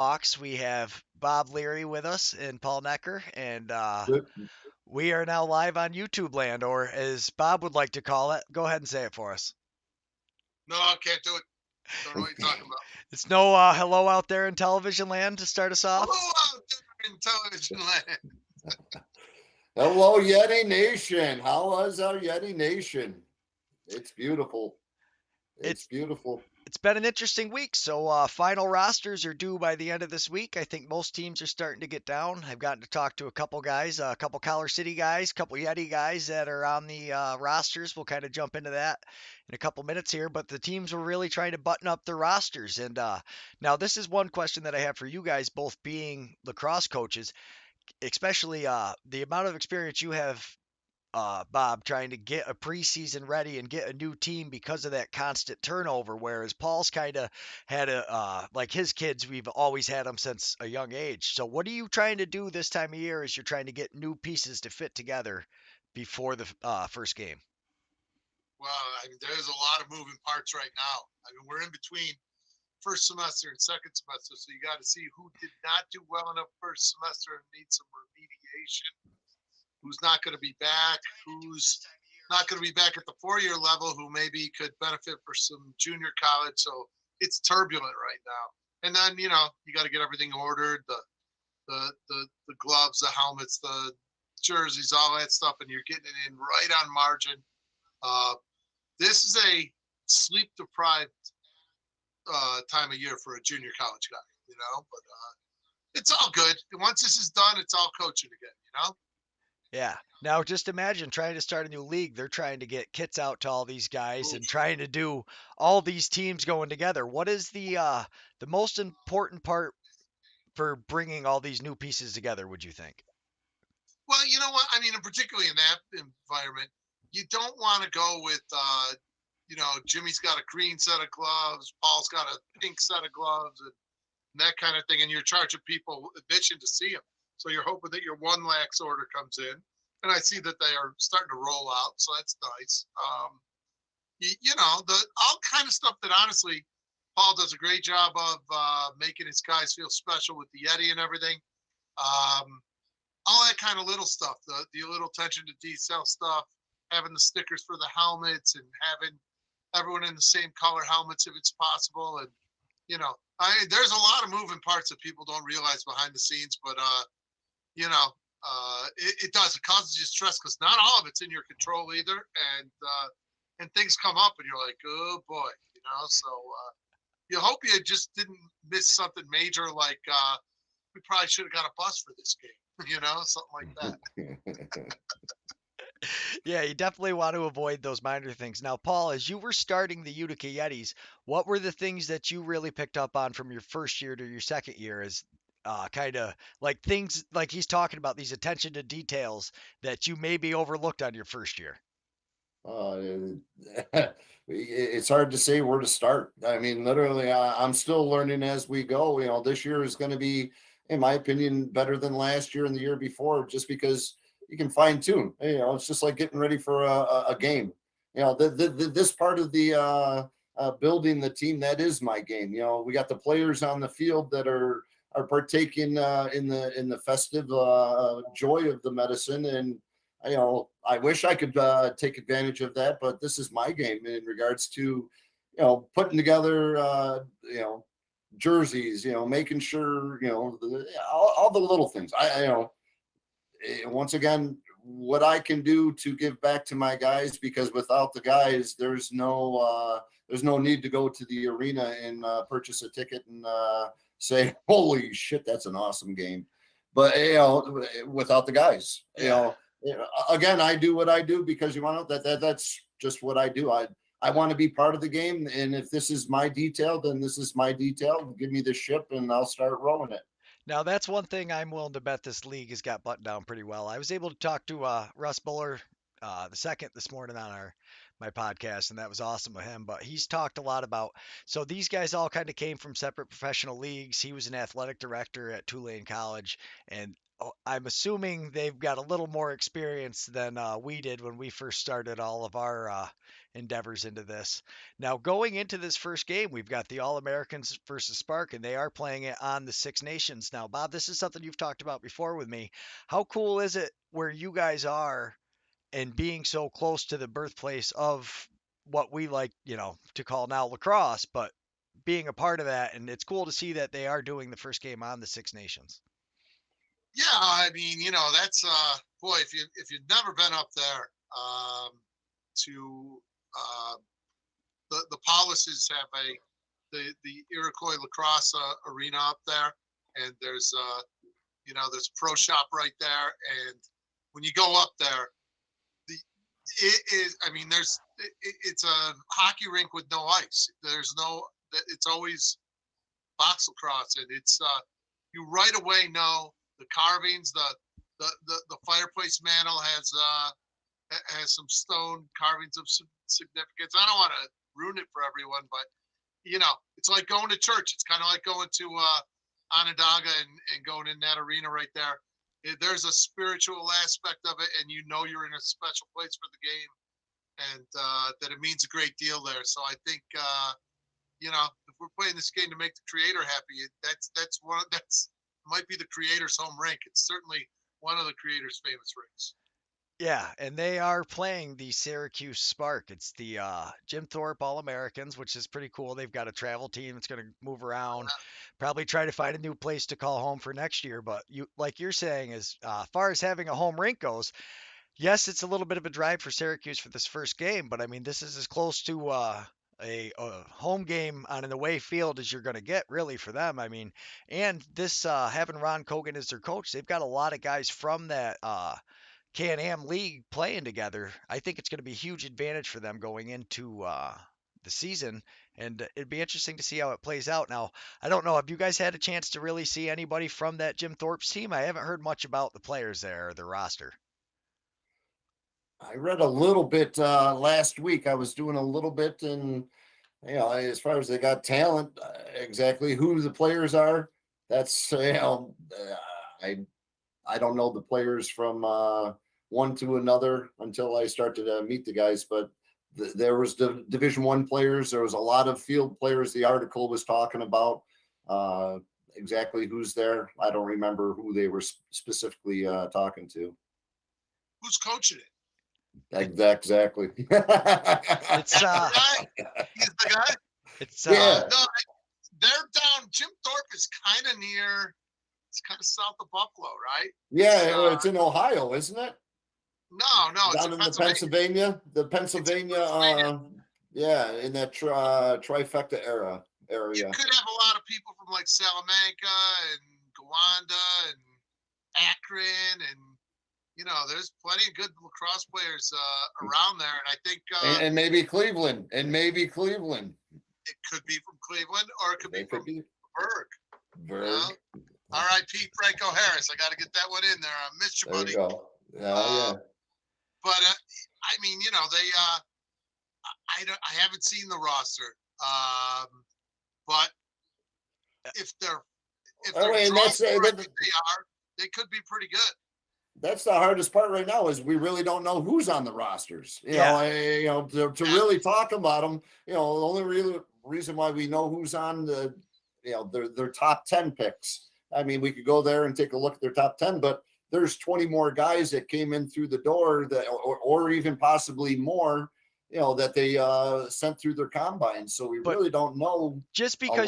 Talks. We have Bob Leary with us and Paul Necker, and Good. we are now live on YouTube land, or as Bob would like to call it. Go ahead and say it for us. No, I can't do it. Don't know what you're talking about. It's no hello out there in television land to start us off. Hello out there in television land. Hello, Yeti Nation. How is our Yeti Nation? It's beautiful. It's It's beautiful. it's been an interesting week. So final rosters are due by the end of this week. I think most teams are starting to get down. I've gotten to talk to a couple guys, a couple Collar City guys, a couple Yeti guys that are on the rosters. We'll kind of jump into that in a couple minutes here. But the teams were really trying to button up their rosters. And now this is one question that I have for you guys, both being lacrosse coaches, especially the amount of experience you have, Bob, trying to get a preseason ready and get a new team because of that constant turnover. Whereas Paul's kind of had like his kids, we've always had them since a young age. So what are you trying to do this time of year as you're trying to get new pieces to fit together before the first game? Well, I mean, there's a lot of moving parts right now. I mean, we're in between first semester and second semester, so you got to see who did not do well enough first semester and needs some remediation. Who's not going to be back? Who's not going to be back at the 4-year level? Who maybe could benefit for some junior college? So it's turbulent right now. And then you got to get everything ordered: the gloves, the helmets, the jerseys, all that stuff, and you're getting it in right on margin. Uh, this is a sleep deprived time of year for a junior college guy, but it's all good. Once this is done, it's all coaching again. Yeah. Now just imagine trying to start a new league. They're trying to get kits out to all these guys and Oof. trying to do all these teams going together. What is the most important part for bringing all these new pieces together, would you think? Well, you know what? I mean, particularly in that environment, you don't want to go with, Jimmy's got a green set of gloves, Paul's got a pink set of gloves, and that kind of thing, and you're charging people admission to see them. So you're hoping that your one lax order comes in, and I see that they are starting to roll out, so that's nice. The all kind of stuff that honestly, Paul does a great job of making his guys feel special with the Yeti and everything. Um, all that kind of little stuff, the little attention to detail stuff, having the stickers for the helmets and having everyone in the same color helmets if it's possible. And there's a lot of moving parts that people don't realize behind the scenes, but it does. It causes you stress because not all of it's in your control either, and things come up and you're like, oh boy. So you hope you just didn't miss something major like we probably should have got a bus for this game, something like that. Yeah, you definitely want to avoid those minor things. Now, Paul, as you were starting the Utica Yetis, what were the things that you really picked up on from your first year to your second year as kind of like things like he's talking about, these attention to details that you maybe overlooked on your first year? Uh, it's hard to say where to start. I mean, literally, I'm still learning as we go. This year is going to be, in my opinion, better than last year and the year before, just because you can fine tune. It's just like getting ready for a game. This part of the building the team, that is my game. We got the players on the field that are partaking in the festive joy of the medicine, and I wish I could take advantage of that, but this is my game in regards to putting together jerseys, making sure all the little things. Once again, what I can do to give back to my guys, because without the guys, there's no need to go to the arena and purchase a ticket and say, "Holy shit, that's an awesome game." But without the guys, Yeah. again, I do what I do because that's just what I do. I want to be part of the game, and if this is my detail, then this is my detail. Give me the ship, and I'll start rolling it. Now that's one thing I'm willing to bet this league has got buttoned down pretty well. I was able to talk to Russ Buller the second this morning on our my podcast, and that was awesome of him. But he's talked a lot about, so these guys all kind of came from separate professional leagues. He was an athletic director at Tulane College, and I'm assuming they've got a little more experience than we did when we first started all of our endeavors into this. Now, going into this first game, we've got the All Americans versus Spark, and they are playing it on the Six Nations. Now, Bob, this is something you've talked about before with me. How cool is it where you guys are and being so close to the birthplace of what we like, to call now lacrosse, but being a part of that? And it's cool to see that they are doing the first game on the Six Nations. Yeah, I mean, that's boy, if you've never been up there, to the Policies have the Iroquois lacrosse arena up there, and there's a pro shop right there, and when you go up there, the it is, I mean, it's a hockey rink with no ice. It's always box lacrosse, and it's you right away know the carvings. The fireplace mantle has some stone carvings of significance. I don't want to ruin it for everyone, but it's like going to church. It's kind of like going to Onondaga and going in that arena right there. There's a spiritual aspect of it, and you're in a special place for the game, and that it means a great deal there. So I think if we're playing this game to make the creator happy, that's might be the creator's home rink. It's certainly one of the creator's famous rinks. Yeah, and they are playing the Syracuse Spark. It's the Jim Thorpe All Americans, which is pretty cool. They've got a travel team that's going to move around, probably try to find a new place to call home for next year. But like you're saying, as far as having a home rink goes, yes, it's a little bit of a drive for Syracuse for this first game, but I mean, this is as close to a home game on an away field as you're going to get, really, for them. I mean, and this having Ron Kogan as their coach, they've got a lot of guys from that Can-Am League playing together. I think it's going to be a huge advantage for them going into the season, and it'd be interesting to see how it plays out. Now, I don't know, have you guys had a chance to really see anybody from that Jim Thorpe's team? I haven't heard much about the players there or the roster. I read a little bit last week. I was doing a little bit, and as far as they got talent, exactly who the players are, that's I don't know the players from one to another until I started to meet the guys. But there was Division I players. There was a lot of field players. The article was talking about exactly who's there. I don't remember who they were specifically talking to. Who's coaching it? Exactly. It's He's the guy. it's Yeah. No, they're down. Jim Thorpe is kind of near. It's kind of south of Buffalo, right? Yeah, it's in Ohio, isn't it? No, it's Down in the Pennsylvania. The Pennsylvania, yeah, in that trifecta area. You could have a lot of people from like Salamanca and Gowanda and Akron, and there's plenty of good lacrosse players around there. And I think and maybe Cleveland, it could be from Cleveland, or it could be from Berg. R.I.P. Franco Harris. I got to get that one in there. I missed you, buddy. There you go. Yeah. But I mean, I haven't seen the roster, but if they're they could be pretty good. That's the hardest part right now is we really don't know who's on the rosters. To really talk about them. The only reason why we know who's on their top 10 picks. I mean, we could go there and take a look at their top 10, but there's 20 more guys that came in through the door that, or even possibly more, that they sent through their combine. So we really don't know. Just because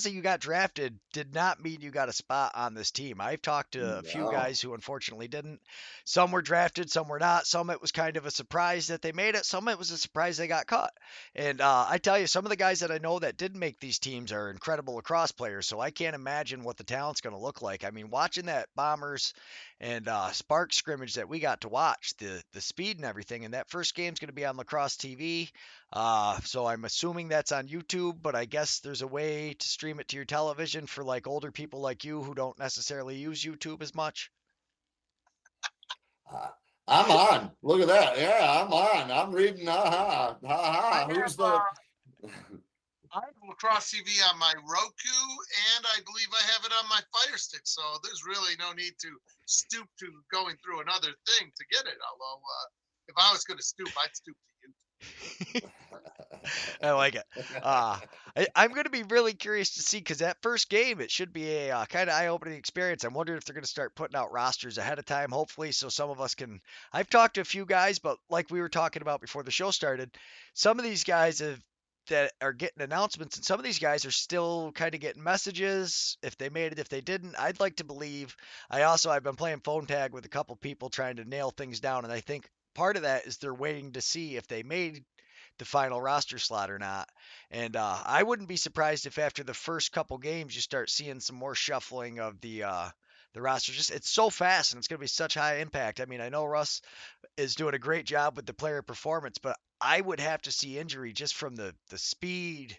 you got drafted did not mean you got a spot on this team. I've talked to a few guys who unfortunately didn't. Some were drafted, some were not. Some it was kind of a surprise that they made it. Some it was a surprise they got cut. And I tell you, some of the guys that I know that didn't make these teams are incredible lacrosse players. So I can't imagine what the talent's going to look like. I mean, watching that Bombers and Spark scrimmage that we got to watch, the speed and everything, and that first game's going to be on Lacrosse TV. So I'm assuming that's on YouTube, but I guess there's a way to stream it to your television for like older people like you who don't necessarily use YouTube as much. I'm on. Look at that. Yeah, I'm on. I'm reading. Who's the? I have Lacrosse TV on my Roku, and I believe I have it on my Fire Stick, so there's really no need to stoop to going through another thing to get it. Although, if I was going to stoop, I'd stoop to you. I like it. I'm going to be really curious to see because that first game, it should be a kind of eye-opening experience. I'm wondering if they're going to start putting out rosters ahead of time, hopefully, so some of us can. I've talked to a few guys, but like we were talking about before the show started, some of these guys that are getting announcements, and some of these guys are still kind of getting messages if they made it, if they didn't. I'd like to believe. I've been playing phone tag with a couple people trying to nail things down, and I think part of that is they're waiting to see if they made the final roster slot or not. And I wouldn't be surprised if after the first couple games you start seeing some more shuffling of the roster. Just it's so fast and it's going to be such high impact. I mean, I know Russ is doing a great job with the player performance, but I would have to see injury just from the speed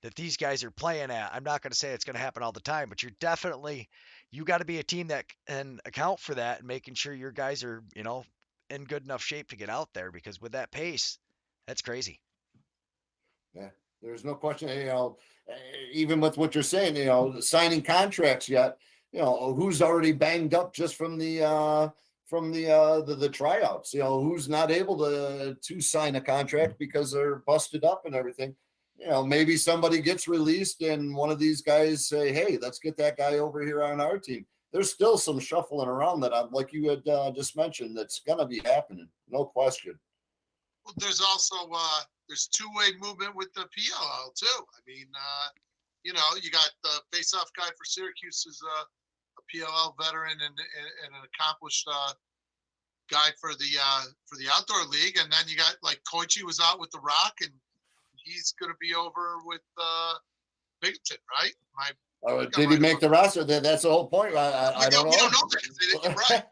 that these guys are playing at. I'm not going to say it's going to happen all the time, but you got to be a team that can account for that and making sure your guys are, in good enough shape to get out there because with that pace, that's crazy. Yeah, there's no question. Even with what you're saying, signing contracts yet. Who's already banged up just from the tryouts. Who's not able to sign a contract because they're busted up and everything. Maybe somebody gets released and one of these guys say, "Hey, let's get that guy over here on our team." There's still some shuffling around that, like you had just mentioned, that's gonna be happening, no question. Well, there's also there's two-way movement with the PLL too. I mean, you got the face-off guy for Syracuse is a PLL veteran and an accomplished guy for the outdoor league, and then you got like Koichi was out with the Rock, and he's going to be over with Binghamton, right? Did he make the roster? That's the whole point. I don't know. We don't know that. You're right.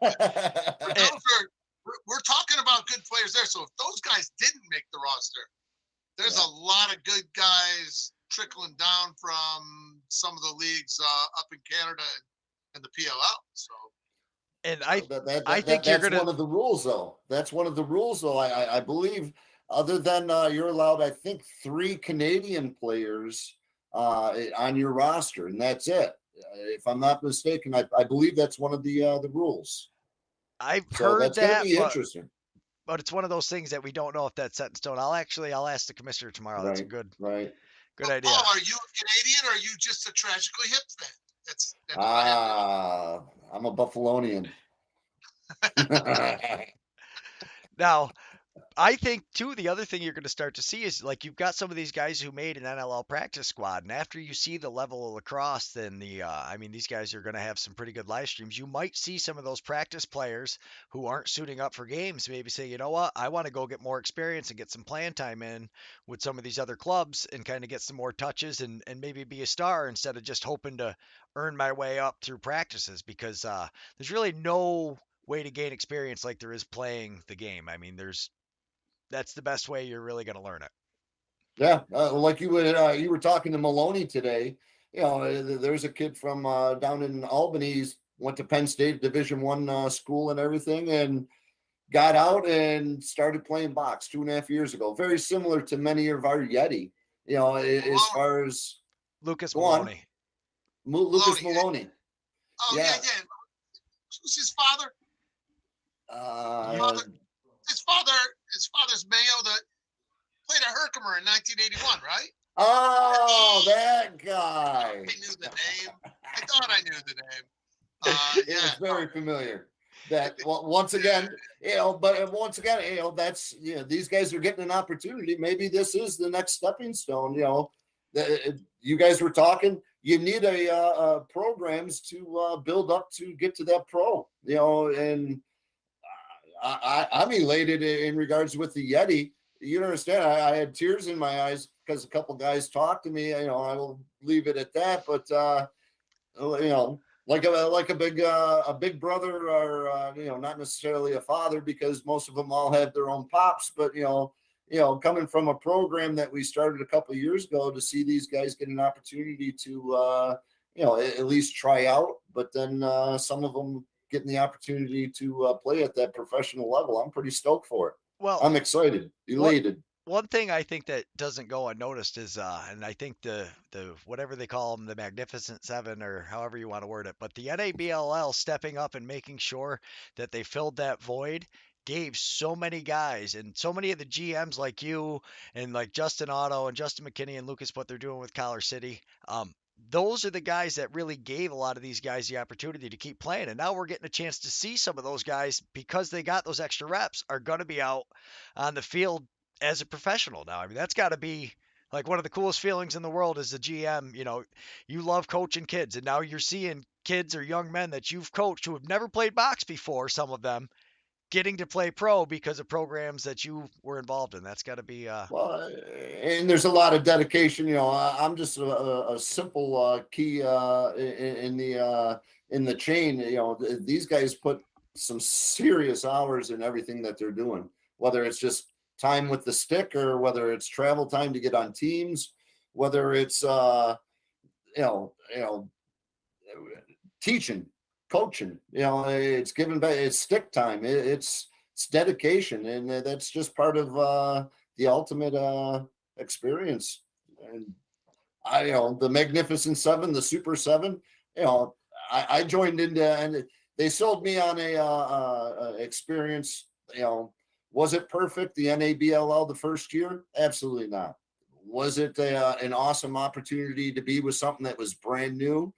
But we're talking about good players there. So if those guys didn't make the roster, there's a lot of good guys trickling down from some of the leagues up in Canada and the PLL. So. And I think that's one of the rules, though. That's one of the rules, though. I believe, other than you're allowed, I think, 3 Canadian players on your roster, and that's it. If I'm not mistaken, I believe that's one of the rules. I've heard that's that, gonna be interesting. But it's one of those things that we don't know if that's set in stone. I'll ask the commissioner tomorrow. That's a good idea. Oh, are you a Canadian or are you just a tragically hip fan? That's I'm a Buffalonian. Now, I think too, the other thing you're going to start to see is like you've got some of these guys who made an NLL practice squad, and after you see the level of lacrosse, then these guys are going to have some pretty good live streams. You might see some of those practice players who aren't suiting up for games maybe say, you know what, I want to go get more experience and get some playing time in with some of these other clubs and kind of get some more touches and maybe be a star instead of just hoping to earn my way up through practices because there's really no way to gain experience like there is playing the game. I mean, that's the best way you're really going to learn it. Yeah, like you were talking to Maloney today. There's a kid from down in Albany. He's went to Penn State Division I school and everything, and got out and started playing box 2.5 years ago. Very similar to many of our Yeti. As far as Lucas Maloney. Lucas Maloney. Oh yeah. Who's his father? His father's Mayo that played at Herkimer in 1981, right? Oh, that guy. I knew the name. I thought I knew the name. It's very familiar. That once again, that's these guys are getting an opportunity. Maybe this is the next stepping stone. You guys were talking. You need a programs to build up to get to that pro. And I'm elated in regards with the Yeti. You understand? I had tears in my eyes because a couple guys talked to me. I will leave it at that. But like a big brother, or not necessarily a father, because most of them all have their own pops. But coming from a program that we started a couple of years ago, to see these guys get an opportunity to at least try out, but then some of them getting the opportunity to play at that professional level. I'm pretty stoked for it. Well, I'm excited, elated. one thing I think that doesn't go unnoticed is, and I think the whatever they call them, the Magnificent Seven or however you want to word it, but the NABLL stepping up and making sure that they filled that void gave so many guys and so many of the GMs like you and like Justin Otto and Justin McKinney and Lucas, what they're doing with Collar City. Those are the guys that really gave a lot of these guys the opportunity to keep playing. And now we're getting a chance to see some of those guys because they got those extra reps are going to be out on the field as a professional now. I mean, that's got to be like one of the coolest feelings in the world as a GM. You know, you love coaching kids, and now you're seeing kids or young men that you've coached who have never played box before, some of them getting to play pro because of programs that you were involved in. That's got to be Well, and there's a lot of dedication. I'm just a simple key in the chain. These guys put some serious hours in everything that they're doing, whether it's just time with the stick or whether it's travel time to get on teams, whether it's you know teaching, coaching. It's given back. It's stick time. It's dedication, and that's just part of the ultimate experience. And the Magnificent Seven, the Super Seven. You know, I joined into, and they sold me on a experience. Was it perfect? The NABLL the first year? Absolutely not. Was it an awesome opportunity to be with something that was brand new?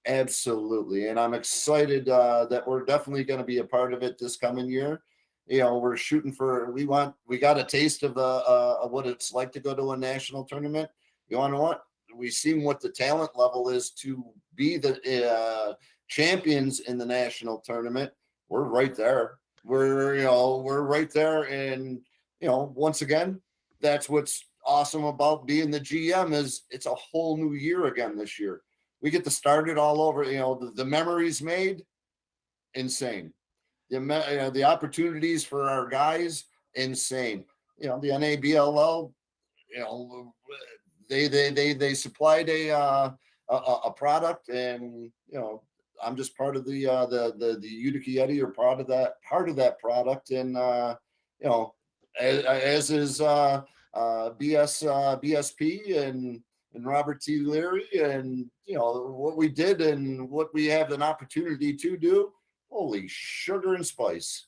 Absolutely. And I'm excited that we're definitely going to be a part of it this coming year. We're shooting for, we got a taste of what it's like to go to a national tournament. You want to know what? We've seen what the talent level is to be the champions in the national tournament. We're right there. We're right there. And, once again, that's what's awesome about being the GM is it's a whole new year again this year. We get to start it all over. The memories made, insane. The opportunities for our guys, insane. The NABLL, you know, they supplied a product, and I'm just part of the Utica Yeti, or part of that product, and you know, as is BSP and Robert T. Leary, and what we did and what we have an opportunity to do. Holy sugar and spice!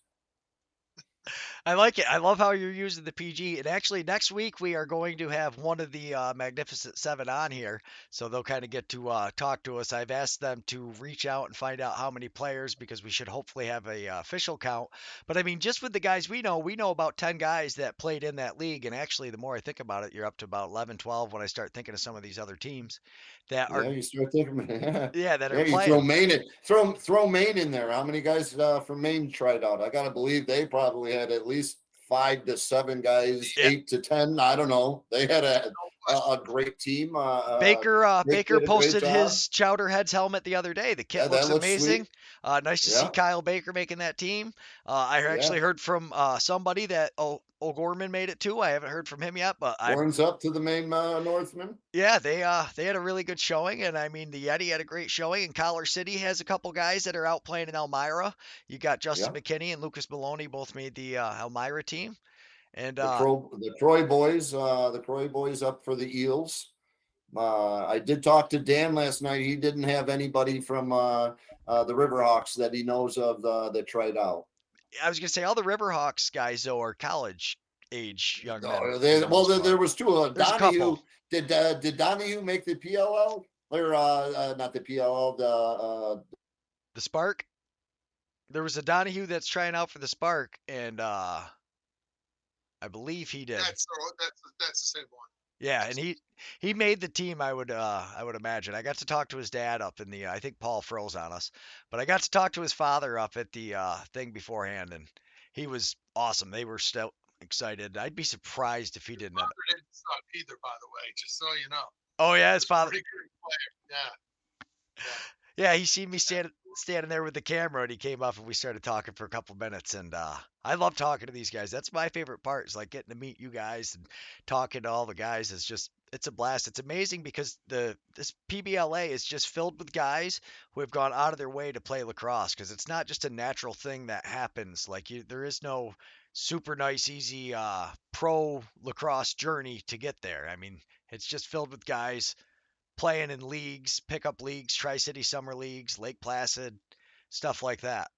I like it. I love how you're using the PG. And actually, next week we are going to have one of the Magnificent Seven on here, so they'll kind of get to talk to us. I've asked them to reach out and find out how many players because we should hopefully have a official count. But I mean, just with the guys we know about 10 guys that played in that league. And actually, the more I think about it, you're up to about 11, 12 when I start thinking of some of these other teams that are Yeah, you start thinking, yeah, yeah that are yeah. You throw playing. Maine in, throw Maine in there. How many guys from Maine tried out? I gotta believe they probably had at least 5 to 7 guys, Yeah, 8 to 10. I don't know. They had a No a, question. a great team. Nick Baker did a great posted job. his Chowderhead's helmet the other day. The Yeah, kit looks that looks amazing. sweet. Nice to see Yeah, Kyle Baker making that team. I yeah. actually heard from somebody that O'Gorman made it too. I haven't heard from him yet, but I Horns up to the Maine Northmen. yeah they had a really good showing, and I mean the Yeti had a great showing, and Collar City has a couple guys that are out playing in Elmira. You got Justin Yeah, McKinney and Lucas Maloney both made the Elmira team, and the Croy boys up for the Eels. I did talk to Dan last night. He didn't have anybody from the Riverhawks that he knows of that tried out. I was gonna say all the Riverhawks guys though are college age young men No, for the well, most there part. was two. There's a couple. Donahue did Donahue make the PLL or not the PLL? The Spark. There was a Donahue that's trying out for the Spark, and I believe he did. That's the same one. Yeah, and he made the team. I would imagine. I got to talk to his dad up in the. I think Paul froze on us, but I got to talk to his father up at the thing beforehand, and he was awesome. They were still excited. I'd be surprised if he His didn't have. father didn't suck either, by the way, just so you know. Oh yeah, He his was a father. pretty good player. Yeah, yeah. Yeah, he seen me That's cool. standing there with the camera, and he came up and we started talking for a couple minutes. And I love talking to these guys. That's my favorite part. Is like getting to meet you guys and talking to all the guys. It's a blast. It's amazing because this PBLA is just filled with guys who have gone out of their way to play lacrosse because it's not just a natural thing that happens. Like there is no super nice, easy pro lacrosse journey to get there. I mean, it's just filled with guys playing in leagues, pickup leagues, Tri City Summer Leagues, Lake Placid, stuff like that.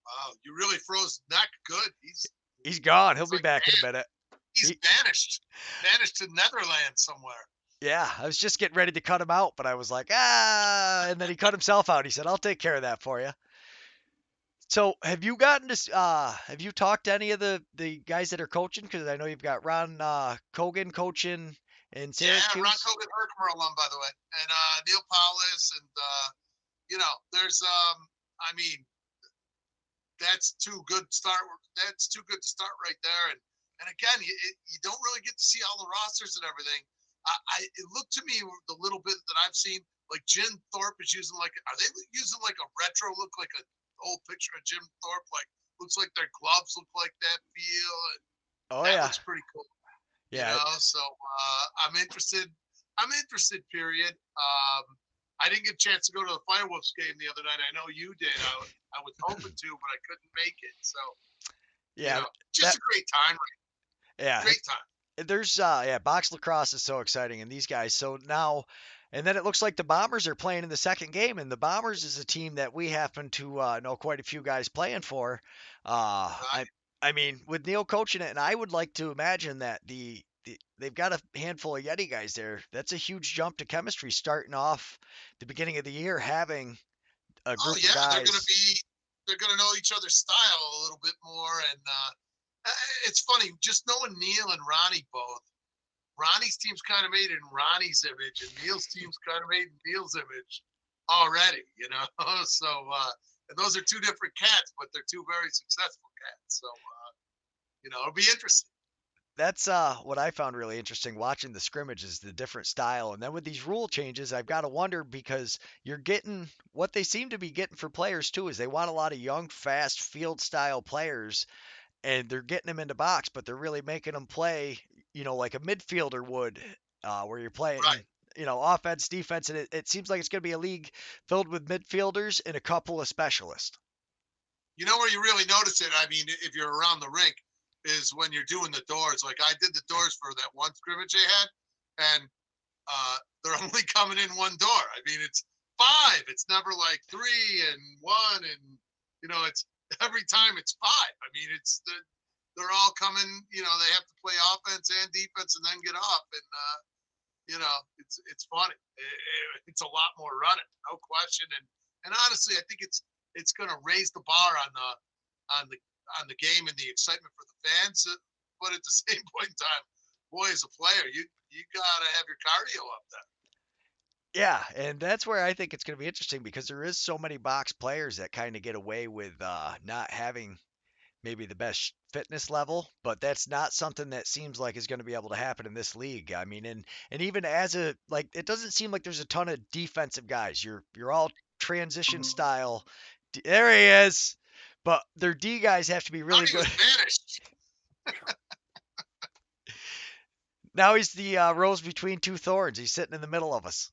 Wow, you really froze neck good. He's gone. He'll It's be like, back in a man, minute. he's He, vanished to Netherlands somewhere. yeah, I was just getting ready to cut him out, but I was like, and then he cut himself out. He said, "I'll take care of that for you." So, have you gotten to have you talked to any of the guys that are coaching? Because I know you've got Ron Cogan coaching in Yeah, Ron Syracuse. Kogan Herkimer alum, by the way, and Neil Paulus, and there's I mean, that's too good start. That's too good to start right there. And again, you don't really get to see all the rosters and everything. It looked to me the little bit that I've seen, like Jim Thorpe is using are they using like a retro look, like an old picture of Jim Thorpe, like looks like their gloves look like that feel, and Oh that yeah, looks pretty cool. yeah, So I'm interested. I'm interested. Period. I didn't get a chance to go to the Firewolves game the other night. I know you did. I was hoping to, but I couldn't make it. So yeah. just That a great time. yeah. Great time. There's box lacrosse is so exciting, and these guys. So now, and then it looks like the Bombers are playing in the second game, and the Bombers is a team that we happen to know quite a few guys playing for. Uh, I Right. I mean, with Neil coaching it, and I would like to imagine that they've got a handful of Yeti guys there. That's a huge jump to chemistry starting off the beginning of the year, having a Oh group of yeah, guys. they're gonna know each other's style a little bit more, and it's funny just knowing Neil and Ronnie both. Ronnie's team's kind of made in Ronnie's image, and Neil's team's kind of made in Neil's image already. So and those are two different cats, but they're two very successful cats. So it'll be interesting. That's what I found really interesting watching the scrimmages, the different style. And then with these rule changes, I've got to wonder because you're getting what they seem to be getting for players too is they want a lot of young, fast field style players and they're getting them into box, but they're really making them play, like a midfielder would, where you're playing, Right. offense, defense, and it seems like it's going to be a league filled with midfielders and a couple of specialists. You know where you really notice it? I mean, if you're around the rink, is when you're doing the doors. Like I did the doors for that one scrimmage they had, and they're only coming in one door. I mean, it's five. It's never like three and one, and it's every time it's five. I mean, they're all coming. They have to play offense and defense, and then get off. And it's funny. It's a lot more running, no question. And honestly, I think it's going to raise the bar on the on the game and the excitement for the fans. But at the same point in time, boy, as a player, you gotta have your cardio up there. Yeah, and that's where I think it's going to be interesting because there is so many box players that kind of get away with not having maybe the best fitness level, but that's not something that seems like is going to be able to happen in this league. I mean, and even as a like, it doesn't seem like there's a ton of defensive guys. You're all transition style. There he is, but their D guys have to be Thought really he good. was vanished. Now he's the rose between two thorns. He's sitting in the middle of us.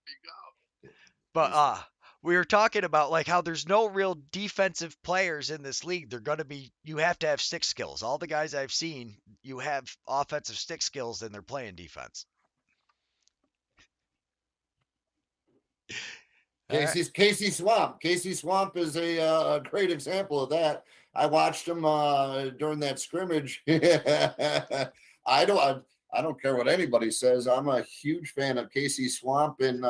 There you go. But we were talking about like how there's no real defensive players in this league. They're going to be you have to have stick skills. All the guys I've seen, you have offensive stick skills and they're playing defense. All right. Casey Swamp. Casey Swamp is a great example of that. I watched him during that scrimmage. I don't care what anybody says. I'm a huge fan of Casey Swamp, and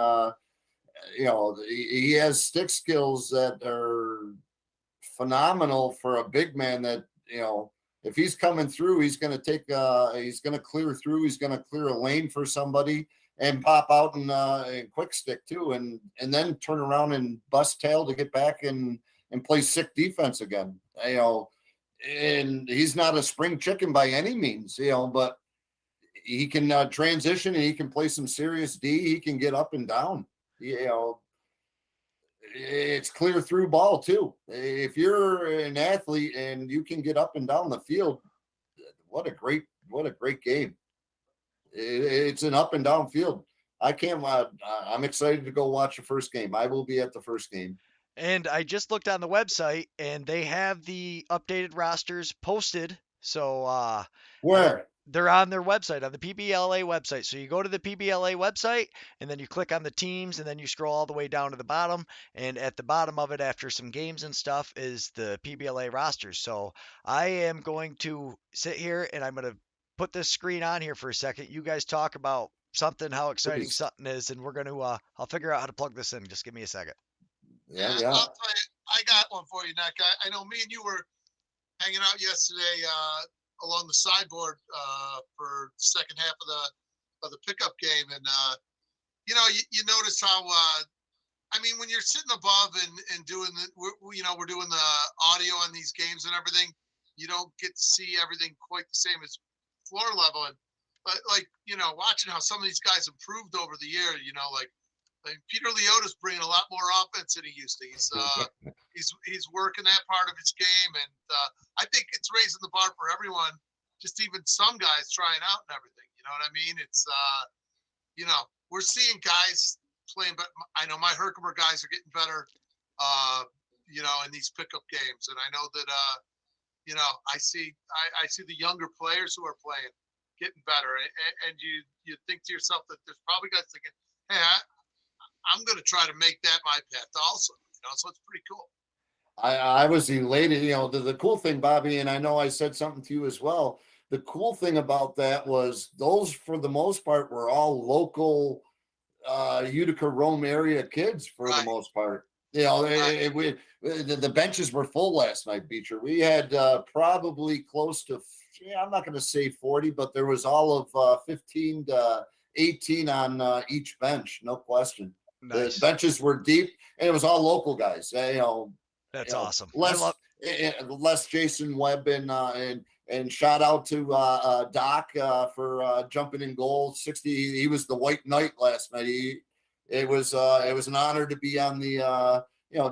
he has stick skills that are phenomenal for a big man. That if he's coming through, he's going to clear through. He's going to clear a lane for somebody and pop out and quick stick too, and then turn around and bust tail to get back and play sick defense again. And he's not a spring chicken by any means, but he can transition and he can play some serious D. He can get up and down. It's clear through ball too. If you're an athlete and you can get up and down the field, what a great game. It's an up and down field. I'm excited to go watch the first game. I will be at the first game. And I just looked on the website, and they have the updated rosters posted. So Where? they're on their website, on the PBLA website. So you go to the PBLA website, and then you click on the teams, and then you scroll all the way down to the bottom. And at the bottom of it, after some games and stuff, is the PBLA rosters. So I am going to sit here, and I'm going to put this screen on here for a second. You guys talk about something, how exciting Please. something is, and we're going to, I'll figure out how to plug this in. Just give me a second. Yeah, Yeah, yeah. I'll tell you, I got one for you, Nick. I know me and you were hanging out yesterday along the sideboard for the second half of the pickup game, and you notice how I mean, when you're sitting above and doing we're doing the audio on these games and everything, you don't get to see everything quite the same as floor level. But like watching how some of these guys improved over the year, like Peter Leota's bringing a lot more offense than he used to. He's working that part of his game, and I think it's raising the bar for everyone. Just even some guys trying out and everything. You know what I mean? It's we're seeing guys playing, but I know my Herkimer guys are getting better. In these pickup games, and I know that I see the younger players who are playing getting better, and you think to yourself that there's probably guys thinking, hey, I'm going to try to make that my path also. So it's pretty cool. I was elated. The cool thing, Bobby, and I know I said something to you as well. The cool thing about that was those, for the most part, were all local Utica Rome area kids for the Right. most part. Right. The benches were full last night, Beecher. We had probably close to, I'm not going to say 40, but there was all of 15 to 18 on each bench, no question. The Nice. benches were deep, and it was all local guys. That's awesome. Less Jason Webb and shout out to Doc for jumping in goal 60. He was the white knight last night. It was an honor to be on the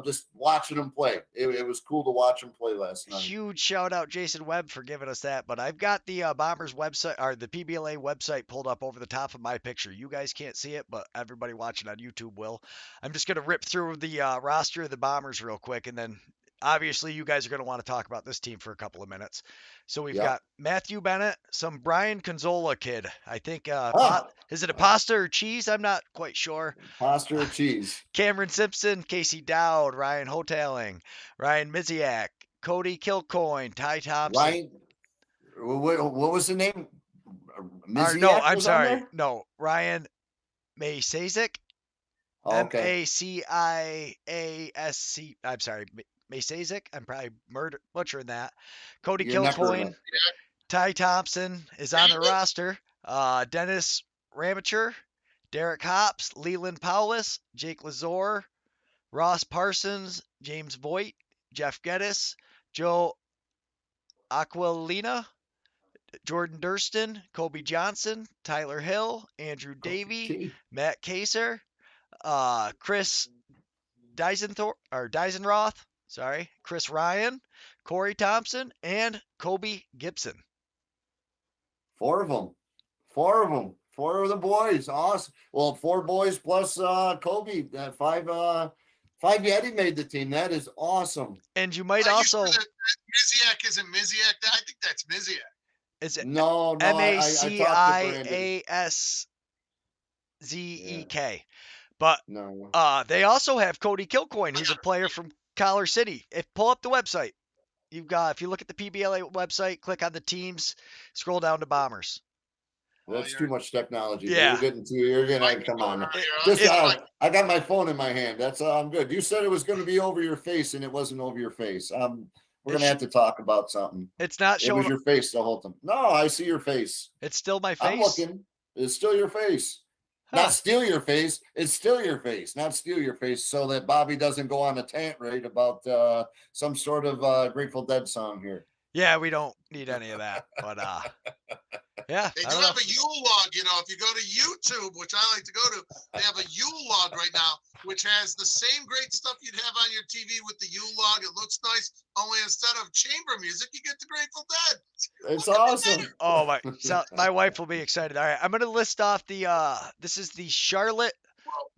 just watching him play. It was cool to watch him play last night. Huge shout out Jason Webb for giving us that. But I've got the Bombers website, or the PBLA website, pulled up over the top of my picture. You guys can't see it, but everybody watching on YouTube will. I'm just gonna rip through the roster of the Bombers real quick, and then obviously you guys are gonna want to talk about this team for a couple of minutes. So we've got Matthew Bennett, some Brian Conzola kid. I think is it a pasta or cheese? I'm not quite sure. Pasta or cheese. Cameron Simpson, Casey Dowd, Ryan Hoteling, Ryan Miziak, Cody Kilcoyne, Ty Thompson. Ryan, what was the name? No, I'm sorry. No, Ryan Maciasek. Oh, okay. Maciasc. I'm sorry, Maciasek. I'm probably butchering that. Cody You're Kilcoyne, Ty Thompson is on the roster. Dennis Ramacher, Derek Hops, Leland Paulus, Jake Lazor, Ross Parsons, James Voigt, Jeff Geddes, Joe Aquilina, Jordan Durston, Kobe Johnson, Tyler Hill, Andrew Davey, Matt Kaser, Chris Deisenroth, Chris Ryan, Corey Thompson, and Kobe Gibson. Four of them. Four of the boys. Awesome. Well, 4 boys plus Kobe. Five Yeti made the team. That is awesome. And you might also. Miziak isn't Miziak. I think that's Miziak. Is it no Maciaszek? But no. They also have Cody Kilcoyne, who's a player from Collar City. Pull up the website. If you look at the PBLA website, click on the teams, scroll down to Bombers. That's too much technology. Yeah. You're getting come on. I got my phone in my hand. That's I'm good. You said it was going to be over your face, and it wasn't over your face. We're going to have to talk about something. It's not showing. It was your face the whole time. No, I see your face. It's still my face. I'm looking. It's still your face. Huh. Not steal your face. It's still your face. Not steal your face, so that Bobby doesn't go on a tirade about some sort of Grateful Dead song here. Yeah, we don't need any of that. But yeah. They do have a Yule log, if you go to YouTube, which I like to go to, they have a Yule log right now, which has the same great stuff you'd have on your TV with the Yule log. It looks nice, only instead of chamber music, you get the Grateful Dead. It's awesome. Oh my wife will be excited. All right, I'm gonna list off this is the Charlotte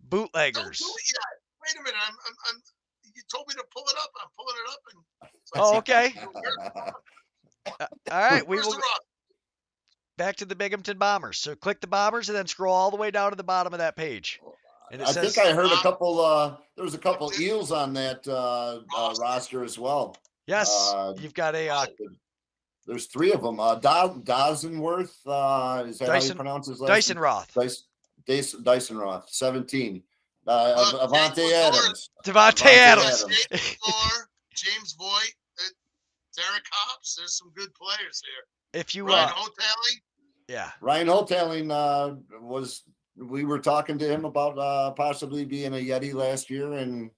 Bootleggers. Don't do it yet. Wait a minute. You told me to pull it up. I'm pulling it up, and so I Oh, see. okay. All right, we Where's will the rock? back to the Binghamton Bombers. So click the Bombers and then scroll all the way down to the bottom of that page. And it I think says, I heard a couple. There was a couple That's it. Eels on that roster as well. yes, Uh, you've got a there's three of them. Dozenworth, is that how you Dyson pronounce his last Dyson name? Roth. Dyson Roth, 17. Look, Avante James Adams. Devontae Avante Adams. James Moore, James Voigt, Derek Hobbs. There's some good players here. If you Ryan O'Talley. yeah. Ryan Holtaling we were talking to him about possibly being a Yeti last year, and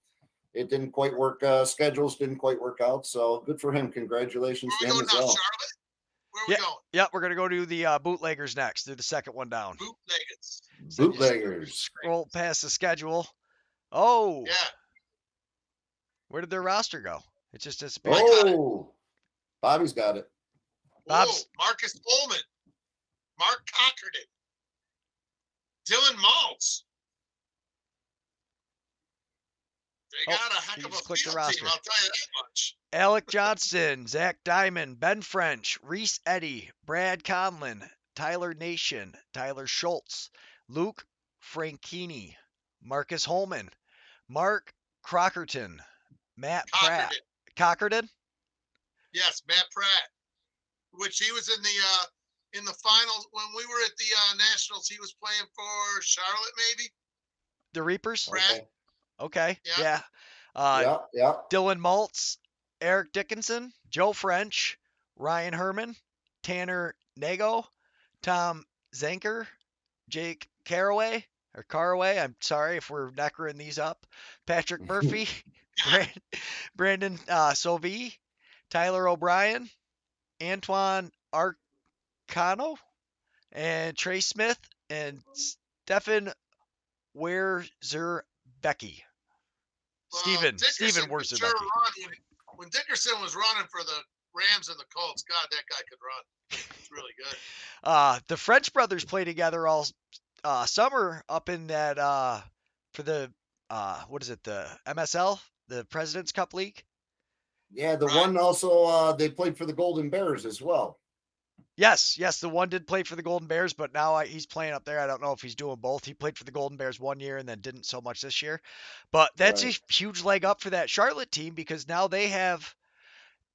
it didn't quite work. Schedules didn't quite work out. So good for him. Congratulations Where to we him going as now, well. Charlotte? Where are Yeah. we going? Yeah, we're gonna go to the bootleggers next. They're the second one down. Bootleggers. Bootleggers. Scroll past the schedule. Oh, Yeah. where did their roster go? It just disappeared. Oh, Bobby's got it. Bob's- Marcus Pullman. Mark Cockerton. Dylan Maltz. They got a heck you of a just clicked the field roster. team, I'll tell you that much. Alec Johnson, Zach Diamond, Ben French, Reese Eddy, Brad Conlon, Tyler Nation, Tyler Schultz, Luke Franchini, Marcus Holman, Mark Crockerton, Matt Pratt. Cockerton? Yes, Matt Pratt. Which he was in the finals when we were at the Nationals. He was playing for Charlotte, maybe. The Reapers? Pratt. Okay. Yeah. Yeah. Yeah. Dylan Maltz, Eric Dickinson, Joe French, Ryan Herman, Tanner Nago, Tom Zanker, Jake Caraway. I'm sorry if we're neckering these up. Patrick Murphy, Brandon Sauvé, Tyler O'Brien, Antoine Arcano, and Trey Smith, and Stefan Werzerbecky. Steven Werzerbecky. Sure when Dickerson was running for the Rams and the Colts, God, that guy could run. It's really good. The French brothers play together all summer up in that for the what is it, the MSL, the President's Cup League? Yeah, the one also they played for the Golden Bears as well. Yes, the one did play for the Golden Bears, but now he's playing up there. I don't know if he's doing both. He played for the Golden Bears one year and then didn't so much this year. But that's a huge leg up for that Charlotte team because now they have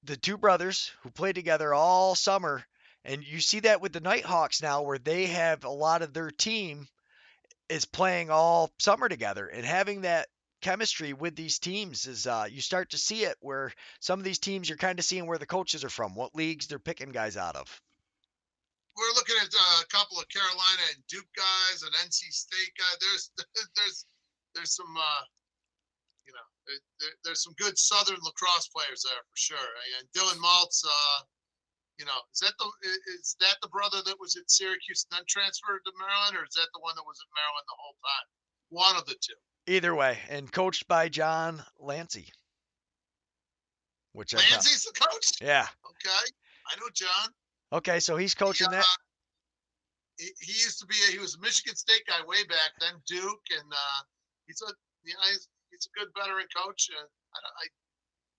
the two brothers who played together all summer. And you see that with the Nighthawks now where they have a lot of their team is playing all summer together, and having that chemistry with these teams is you start to see it where some of these teams you're kind of seeing where the coaches are from, what leagues they're picking guys out of. We're looking at a couple of Carolina and Duke guys and NC State guys. There's some there's some good Southern lacrosse players there for sure. And Dylan Maltz, is that the brother that was at Syracuse and then transferred to Maryland, or is that the one that was at Maryland the whole time? One of the two. Either way, and coached by John Lancey. Lancey's the coach? Yeah. Okay. I know John. Okay, so he's coaching that. He used to be he was a Michigan State guy way back then, Duke, and he's a good veteran coach. I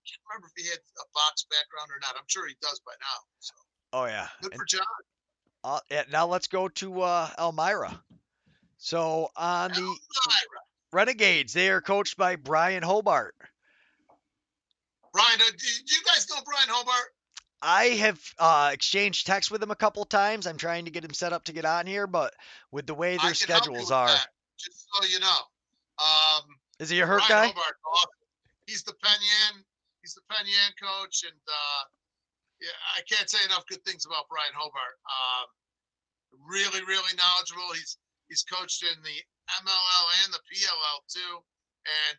can't remember if he had a box background or not. I'm sure he does by now. So. Oh yeah. Good for John. Now let's go to Elmira. So on the Renegades, they are coached by Brian Hobart. Brian, do you guys know Brian Hobart? I have exchanged texts with him a couple times. I'm trying to get him set up to get on here, but with the way their schedules are, just so you know, is he a hurt Brian guy? Hobart, he's the Penn Yan coach, and I can't say enough good things about Brian Hobart. Really, really knowledgeable. He's coached in the MLL and the PLL too, and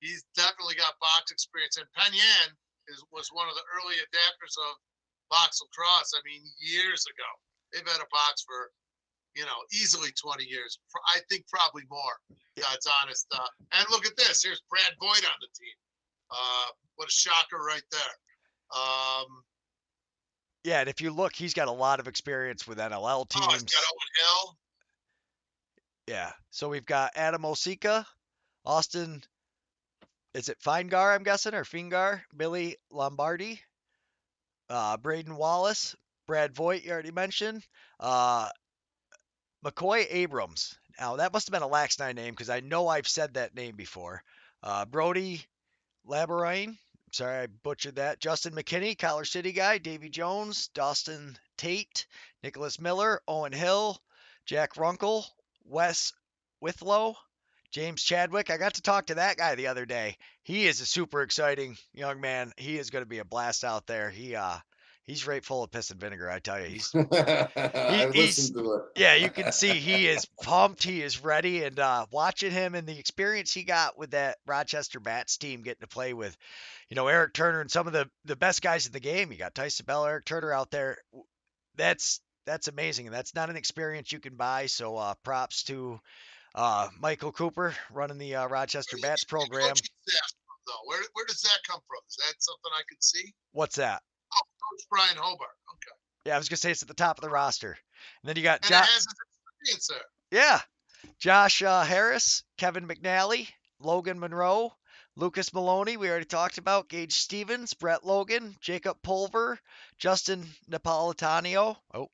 he's definitely got box experience. And Penn Yan was one of the early adapters of box lacrosse. I mean, years ago. They've had a box for, easily 20 years. I think probably more. That's honest. And look at this. Here's Brad Boyd on the team. What a shocker right there. Yeah, and if you look, he's got a lot of experience with NLL teams. Oh, he's got Owen Hill. Yeah. So we've got Adam Osika, Austin is it Feingar, I'm guessing, or Fingar? Billy Lombardi, Braden Wallace, Brad Voigt, you already mentioned. Uh, McCoy Abrams. Now, that must have been a Lax 9 name because I know I've said that name before. Brody Labarine. Sorry, I butchered that. Justin McKinney, Collar City guy. Davy Jones, Dawson Tate, Nicholas Miller, Owen Hill, Jack Runkle, Wes Withlow, James Chadwick. I got to talk to that guy the other day. He is a super exciting young man. He is going to be a blast out there. He's right full of piss and vinegar. I tell you, I he's listened to it. yeah, you can see he is pumped, he is ready, and watching him and the experience he got with that Rochester Bats team, getting to play with, Eric Turner and some of the best guys in the game. You got Tyson Bell, Eric Turner out there. That's amazing, and that's not an experience you can buy. So props to Michael Cooper running the Rochester Where do you Bats get your program. coaching staff from, though? Where does that come from? Is that something I could see? What's that? Oh, Coach Brian Hobart. Okay. Yeah, I was gonna say it's at the top of the roster, and then you got And it has his experience there. yeah, Josh Harris, Kevin McNally, Logan Monroe, Lucas Maloney, we already talked about, Gage Stevens, Brett Logan, Jacob Pulver, Justin Napolitano. Oh,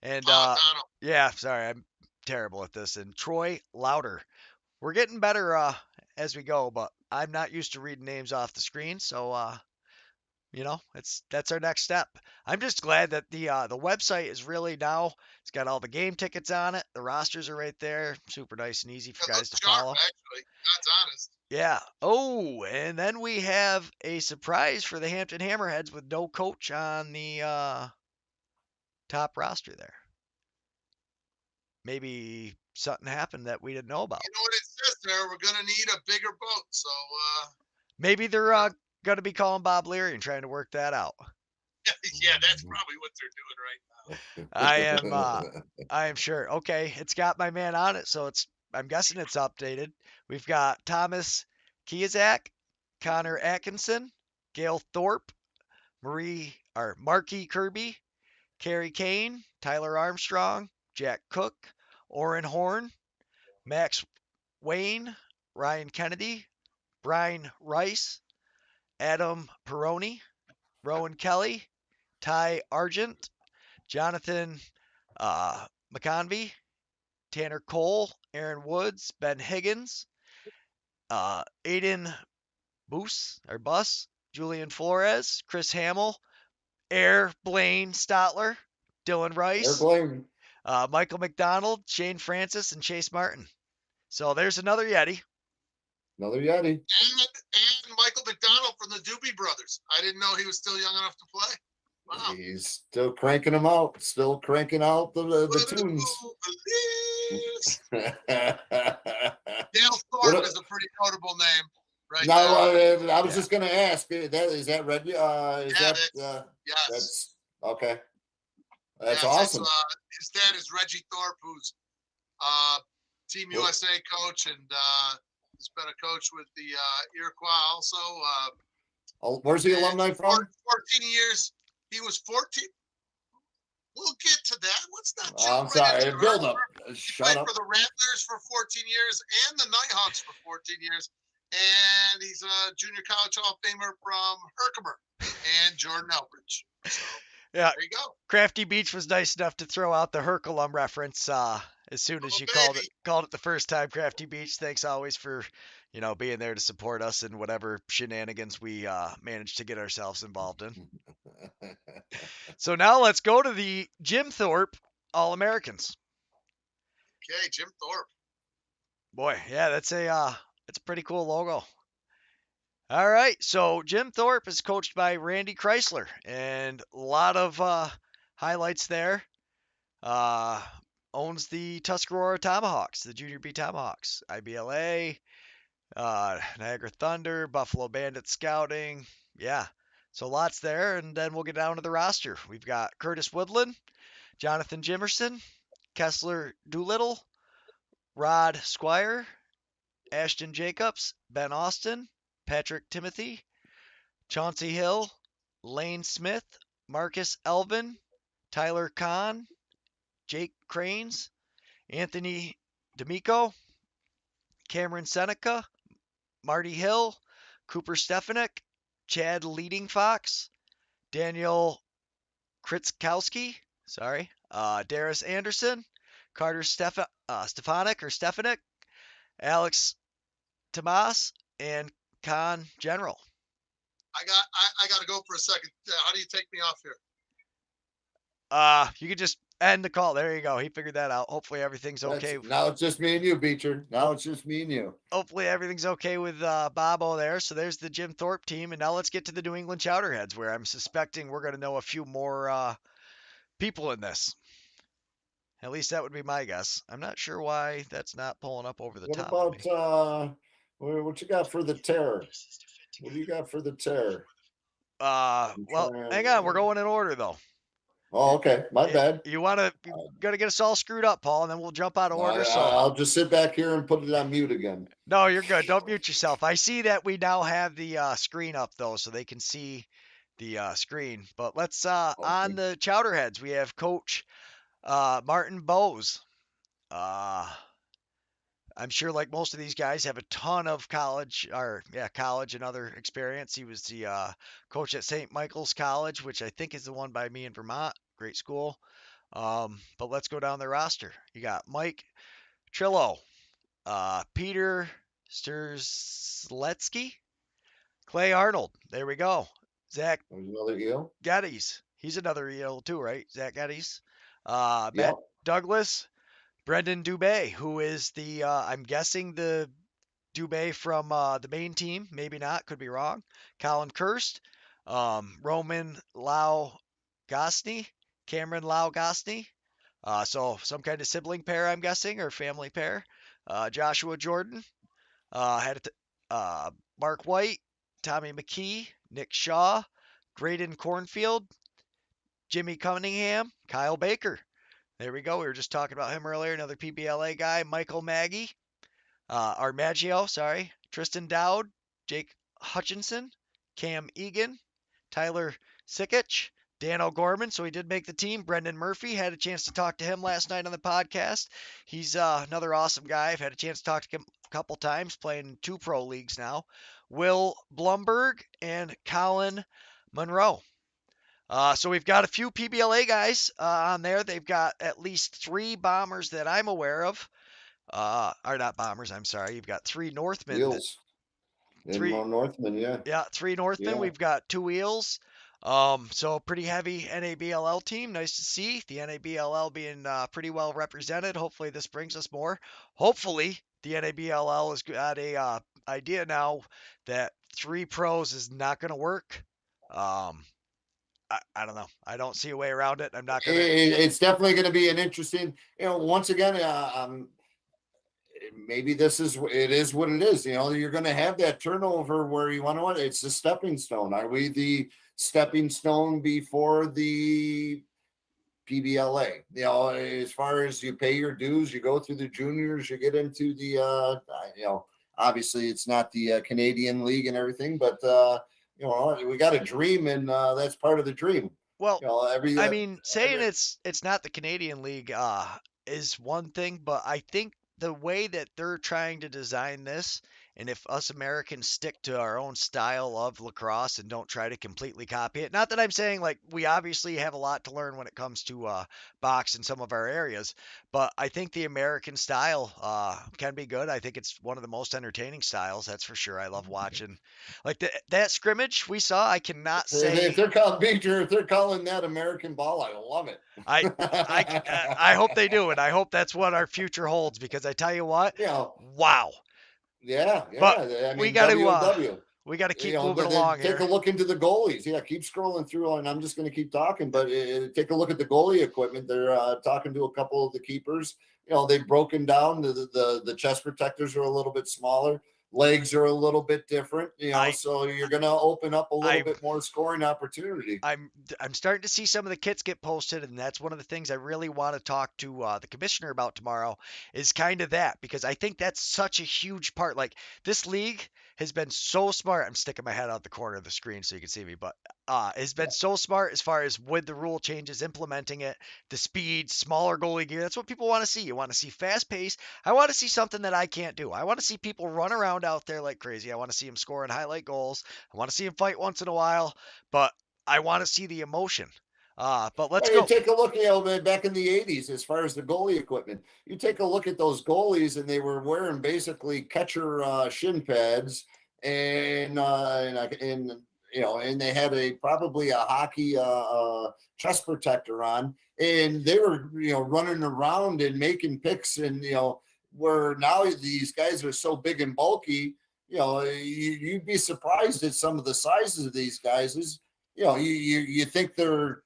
and Politano. yeah, sorry, I'm terrible at this. And Troy Louder. We're getting better as we go, but I'm not used to reading names off the screen, so that's our next step. I'm just glad that the website is really now. It's got all the game tickets on it. The rosters are right there. Super nice and easy for It guys looks to sharp, follow. actually. God's honest. Yeah. Oh, and then we have a surprise for the Hampton Hammerheads with no coach on the top roster there. Maybe something happened that we didn't know about. You know what it says there? We're going to need a bigger boat. So, Maybe they're going to be calling Bob Leary and trying to work that out. yeah, that's probably what they're doing right now. I am sure. Okay, it's got my man on it, so I'm guessing it's updated. We've got Thomas Kiazak, Connor Atkinson, Gail Thorpe, Marky Kirby, Kerry Kane, Tyler Armstrong, Jack Cook, Orrin Horn, Max Wayne, Ryan Kennedy, Brian Rice, Adam Peroni, Rowan Kelly, Ty Argent, Jonathan McConvey, Tanner Cole, Aaron Woods, Ben Higgins, Aiden Bus, Julian Flores, Chris Hamill, Air Blaine Stotler, Dylan Rice, Airplane. Michael McDonald, Shane Francis, and Chase Martin. So there's another Yeti. Another Yeti. And Michael McDonald from the Doobie Brothers. I didn't know he was still young enough to play. Wow. He's still cranking them out. Still cranking out the tunes. Dale Thorpe is a pretty notable name, right? No, there. I was just going to ask. Is that Red? Yes. That's okay. That's yes, awesome. His dad is Reggie Thorpe, who's Team USA coach, and has been a coach with the Iroquois also. Where's the alumni from? 14 years. He was 14. We'll get to that. Let's not jump I'm sorry. Build up. He Shut played up. for the Rattlers for 14 years and the Nighthawks for 14 years. And he's a junior college Hall of Famer from Herkimer and Jordan Elbridge. So, yeah. there you go. Crafty Beach was nice enough to throw out the Herculum reference as soon as you called it the first time. Crafty Beach, thanks always for being there to support us in whatever shenanigans we managed to get ourselves involved in. So now let's go to the Jim Thorpe All-Americans. Okay, Jim Thorpe. Boy, yeah, that's a pretty cool logo. All right, so Jim Thorpe is coached by Randy Chrysler, and a lot of highlights there. Owns the Tuscarora Tomahawks, the Junior B Tomahawks, IBLA, Niagara Thunder, Buffalo Bandit Scouting. Yeah, so lots there, and then we'll get down to the roster. We've got Curtis Woodland, Jonathan Jimerson, Kessler Doolittle, Rod Squire, Ashton Jacobs, Ben Austin, Patrick Timothy, Chauncey Hill, Lane Smith, Marcus Elvin, Tyler Kahn, Jake Cranes, Anthony D'Amico, Cameron Seneca, Marty Hill, Cooper Stefanik, Chad Leading Fox, Daniel Kritzkowski, sorry, Darius Anderson, Carter Stefanik or Stefanik, Alex Tomas, and Con General. I got to go for a second. How do you take me off here? You could just end the call. There you go. He figured that out. Hopefully everything's okay. Now it's just me and you, Beecher. Now it's just me and you. Hopefully everything's okay with Bobo there. So there's the Jim Thorpe team, and now let's get to the New England Chowderheads, where I'm suspecting we're going to know a few more people in this. At least that would be my guess. I'm not sure why that's not pulling up over the What top of me. about what you got for the terror? What do you got for the terror? Well, hang on. We're going in order though. Oh, okay. My bad. You gotta get us all screwed up, Paul, and then we'll jump out of order. I'll just sit back here and put it on mute again. No, you're good. Don't mute yourself. I see that we now have the screen up though, so they can see the screen. But let's on the Chowderheads, we have Coach Martin Bowes. I'm sure, like most of these guys, have a ton of college and other experience. He was the coach at St. Michael's College, which I think is the one by me in Vermont. Great school. But let's go down the roster. You got Mike Trillo, Peter Stursletsky, Clay Arnold. There we go. Zach Geddes. He's another EL too, right? Zach Geddes. Matt Douglas. Brendan Dubé, who is the, I'm guessing the Dubé from the main team. Maybe not. Could be wrong. Colin Kirst. Roman Lau Gosney. Cameron Lau Gosney. So some kind of sibling pair, I'm guessing, or family pair. Joshua Jordan. Mark White. Tommy McKee. Nick Shaw. Graydon Cornfield. Jimmy Cunningham. Kyle Baker. There we go. We were just talking about him earlier. Another PBLA guy, Michael Maggio, sorry. Tristan Dowd, Jake Hutchinson, Cam Egan, Tyler Sikic, Dan O'Gorman. So he did make the team. Brendan Murphy, had a chance to talk to him last night on the podcast. He's another awesome guy. I've had a chance to talk to him a couple times, playing 2 pro leagues now. Will Blumberg and Colin Monroe. So we've got a few PBLA guys on there. They've got at least 3 bombers that I'm aware of. Are not bombers, I'm sorry. You've got 3 Northmen. Wheels. 3 Northmen, yeah. Yeah, 3 Northmen. Yeah. We've got 2 wheels. So pretty heavy NABLL team. Nice to see the NABLL being pretty well represented. Hopefully this brings us more. Hopefully the NABLL has got a idea now that 3 pros is not going to work. I don't know. I don't see a way around it. I'm not gonna. It's definitely going to be an interesting. Once again, maybe it is what it is. You're going to have that turnover where you want to. It's the stepping stone. Are we the stepping stone before the PBLA? As far as you pay your dues, you go through the juniors, you get into the. Obviously it's not the Canadian League and everything, but. We got a dream, and that's part of the dream. Well, saying it's not the Canadian League is one thing, but I think the way that they're trying to design this, and if us Americans stick to our own style of lacrosse and don't try to completely copy it, not that I'm saying like we obviously have a lot to learn when it comes to box in some of our areas, but I think the American style can be good. I think it's one of the most entertaining styles, that's for sure. I love watching like that scrimmage we saw. I cannot say if they're calling that American ball, I love it. I hope they do, and I hope that's what our future holds, because I tell you what, wow. Yeah. But we got to keep moving along here. Take a look into the goalies. Yeah, keep scrolling through, and I'm just going to keep talking. But take a look at the goalie equipment. They're talking to a couple of the keepers. They've broken down. The chest protectors are a little bit smaller. Legs are a little bit different, so you're going to open up a little bit more scoring opportunity. I'm starting to see some of the kits get posted, and that's one of the things I really want to talk to the commissioner about tomorrow, is kind of that, because I think that's such a huge part. Like, this league has been so smart. I'm sticking my head out the corner of the screen so you can see me, but has been Yeah. so smart as far as with the rule changes, implementing it, the speed, smaller goalie gear. That's what people want to see. You want to see fast pace. I want to see something that I can't do. I want to see people run around out there like crazy. I want to see them scoring highlight goals. I want to see them fight once in a while, but I want to see the emotion. But let's Well, you go. take a look, back in the 80s, as far as the goalie equipment, you take a look at those goalies, and they were wearing basically catcher shin pads, and they had probably a hockey chest protector on, and they were running around and making picks, and where now these guys are so big and bulky, you'd be surprised at some of the sizes of these guys. You think they're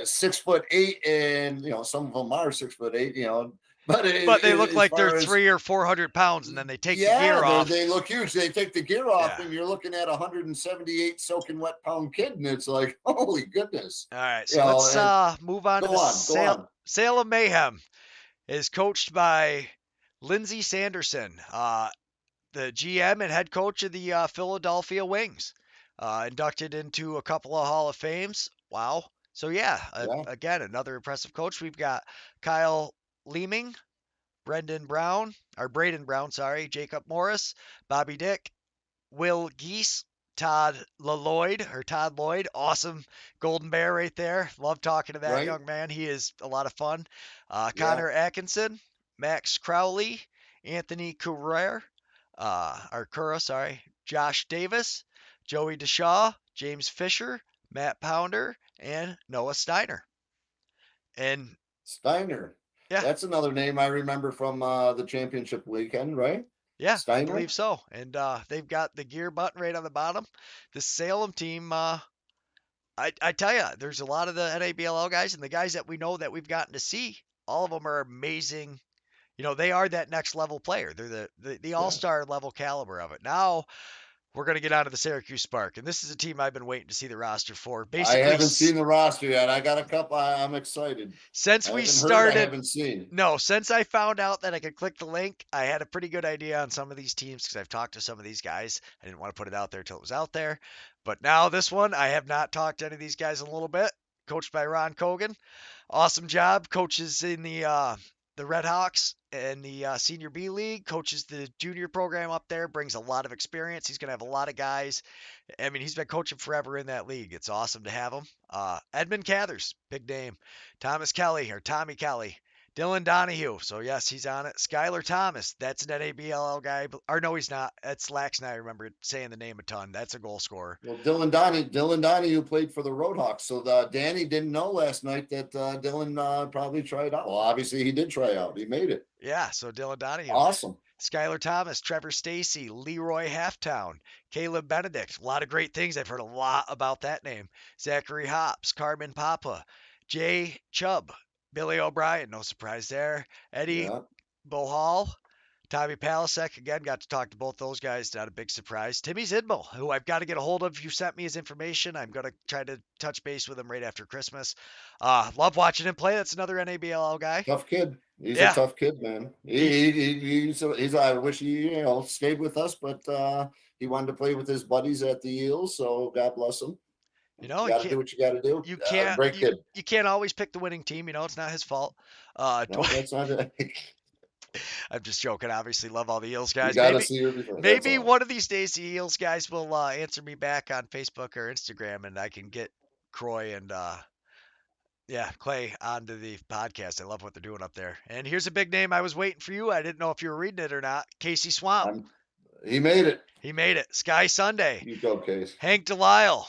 6'8", and some of them are 6'8", but But they look as like they're far as 300 or 400 pounds, and then they take the yeah, gear off. they look huge. They take the gear off, Yeah. and you're looking at a 178 soaking wet pound kid, and it's like, holy goodness. All right, so let's move on to Go the on, go on. Salem Mayhem. Is coached by Lindsey Sanderson, the GM and head coach of the Philadelphia Wings. Inducted into a couple of Hall of Fames. Wow. So yeah, Yeah, again, another impressive coach. We've got Kyle Leeming, Braden Brown, sorry, Jacob Morris, Bobby Dick, Will Geese, Todd Lloyd, awesome Golden Bear right there. Love talking to that right. young man. He is a lot of fun. Yeah, Connor Atkinson, Max Crowley, Anthony Cura, sorry, Josh Davis, Joey DeShaw, James Fisher, Matt Pounder, and Noah Steiner. And Steiner. yeah, That's another name I remember from the championship weekend, right? yeah, I Steiner. believe so. And they've got the gear button right on the bottom. The Salem team, I tell you, there's a lot of the NABLL guys and the guys that we know that we've gotten to see. All of them are amazing. They are that next level player. They're the Yeah. all-star level caliber of it. Now we're going to get on to the Syracuse Spark, and this is a team I've been waiting to see the roster for. I Basically, haven't seen the roster yet. I got a couple. I'm excited. since I we haven't heard. I started. haven't seen. No, since I found out that I could click the link, I had a pretty good idea on some of these teams because I've talked to some of these guys. I didn't want to put it out there till it was out there. But now this one, I have not talked to any of these guys in a little bit. Coached by Ron Kogan. Awesome job. Coaches in the Red Hawks and the Senior B League. Coaches the junior program up there. Brings a lot of experience. He's going to have a lot of guys. I mean, he's been coaching forever in that league. It's awesome to have him. Edmund Cathers, big name. Tommy Kelly. Dylan Donahue. So, yes, he's on it. Skylar Thomas. That's an NABLL guy. Or, no, he's not. That's Laxton. I remember saying the name a ton. That's a goal scorer. Well, Dylan Donahue played for the Roadhawks. So Danny didn't know last night that Dylan probably tried out. Well, obviously he did try out. He made it. Yeah, so Dylan Donahue. Awesome. Skylar Thomas, Trevor Stacy, Leroy Halftown, Caleb Benedict. A lot of great things. I've heard a lot about that name. Zachary Hops, Carmen Papa, Jay Chubb, Billy O'Brien. No surprise there. Eddie Yeah. Bohal, Tommy Palasek. Again, got to talk to both those guys. Not a big surprise. Timmy Zidmel, who I've got to get a hold of. You sent me his information. I'm going to try to touch base with him right after Christmas. Love watching him play. That's another NABLL guy. Tough kid. He's Yeah. a tough kid, man. He's I wish he stayed with us, but he wanted to play with his buddies at the Eels. So God bless him. You know, got to do what you got to do. You can't. Great kid. You can't always pick the winning team. It's not his fault. No, that's not it. I'm just joking. Obviously, love all the Eels You guys. got to see her before. Maybe one of these days the Eels guys will answer me back on Facebook or Instagram, and I can get Croy and Clay onto the podcast. I love what they're doing up there. And here's a big name. I was waiting for you. I didn't know if you were reading it or not. Casey Swamp. He made it. He made it. Sky Sunday. You go, Case. Hank Delisle.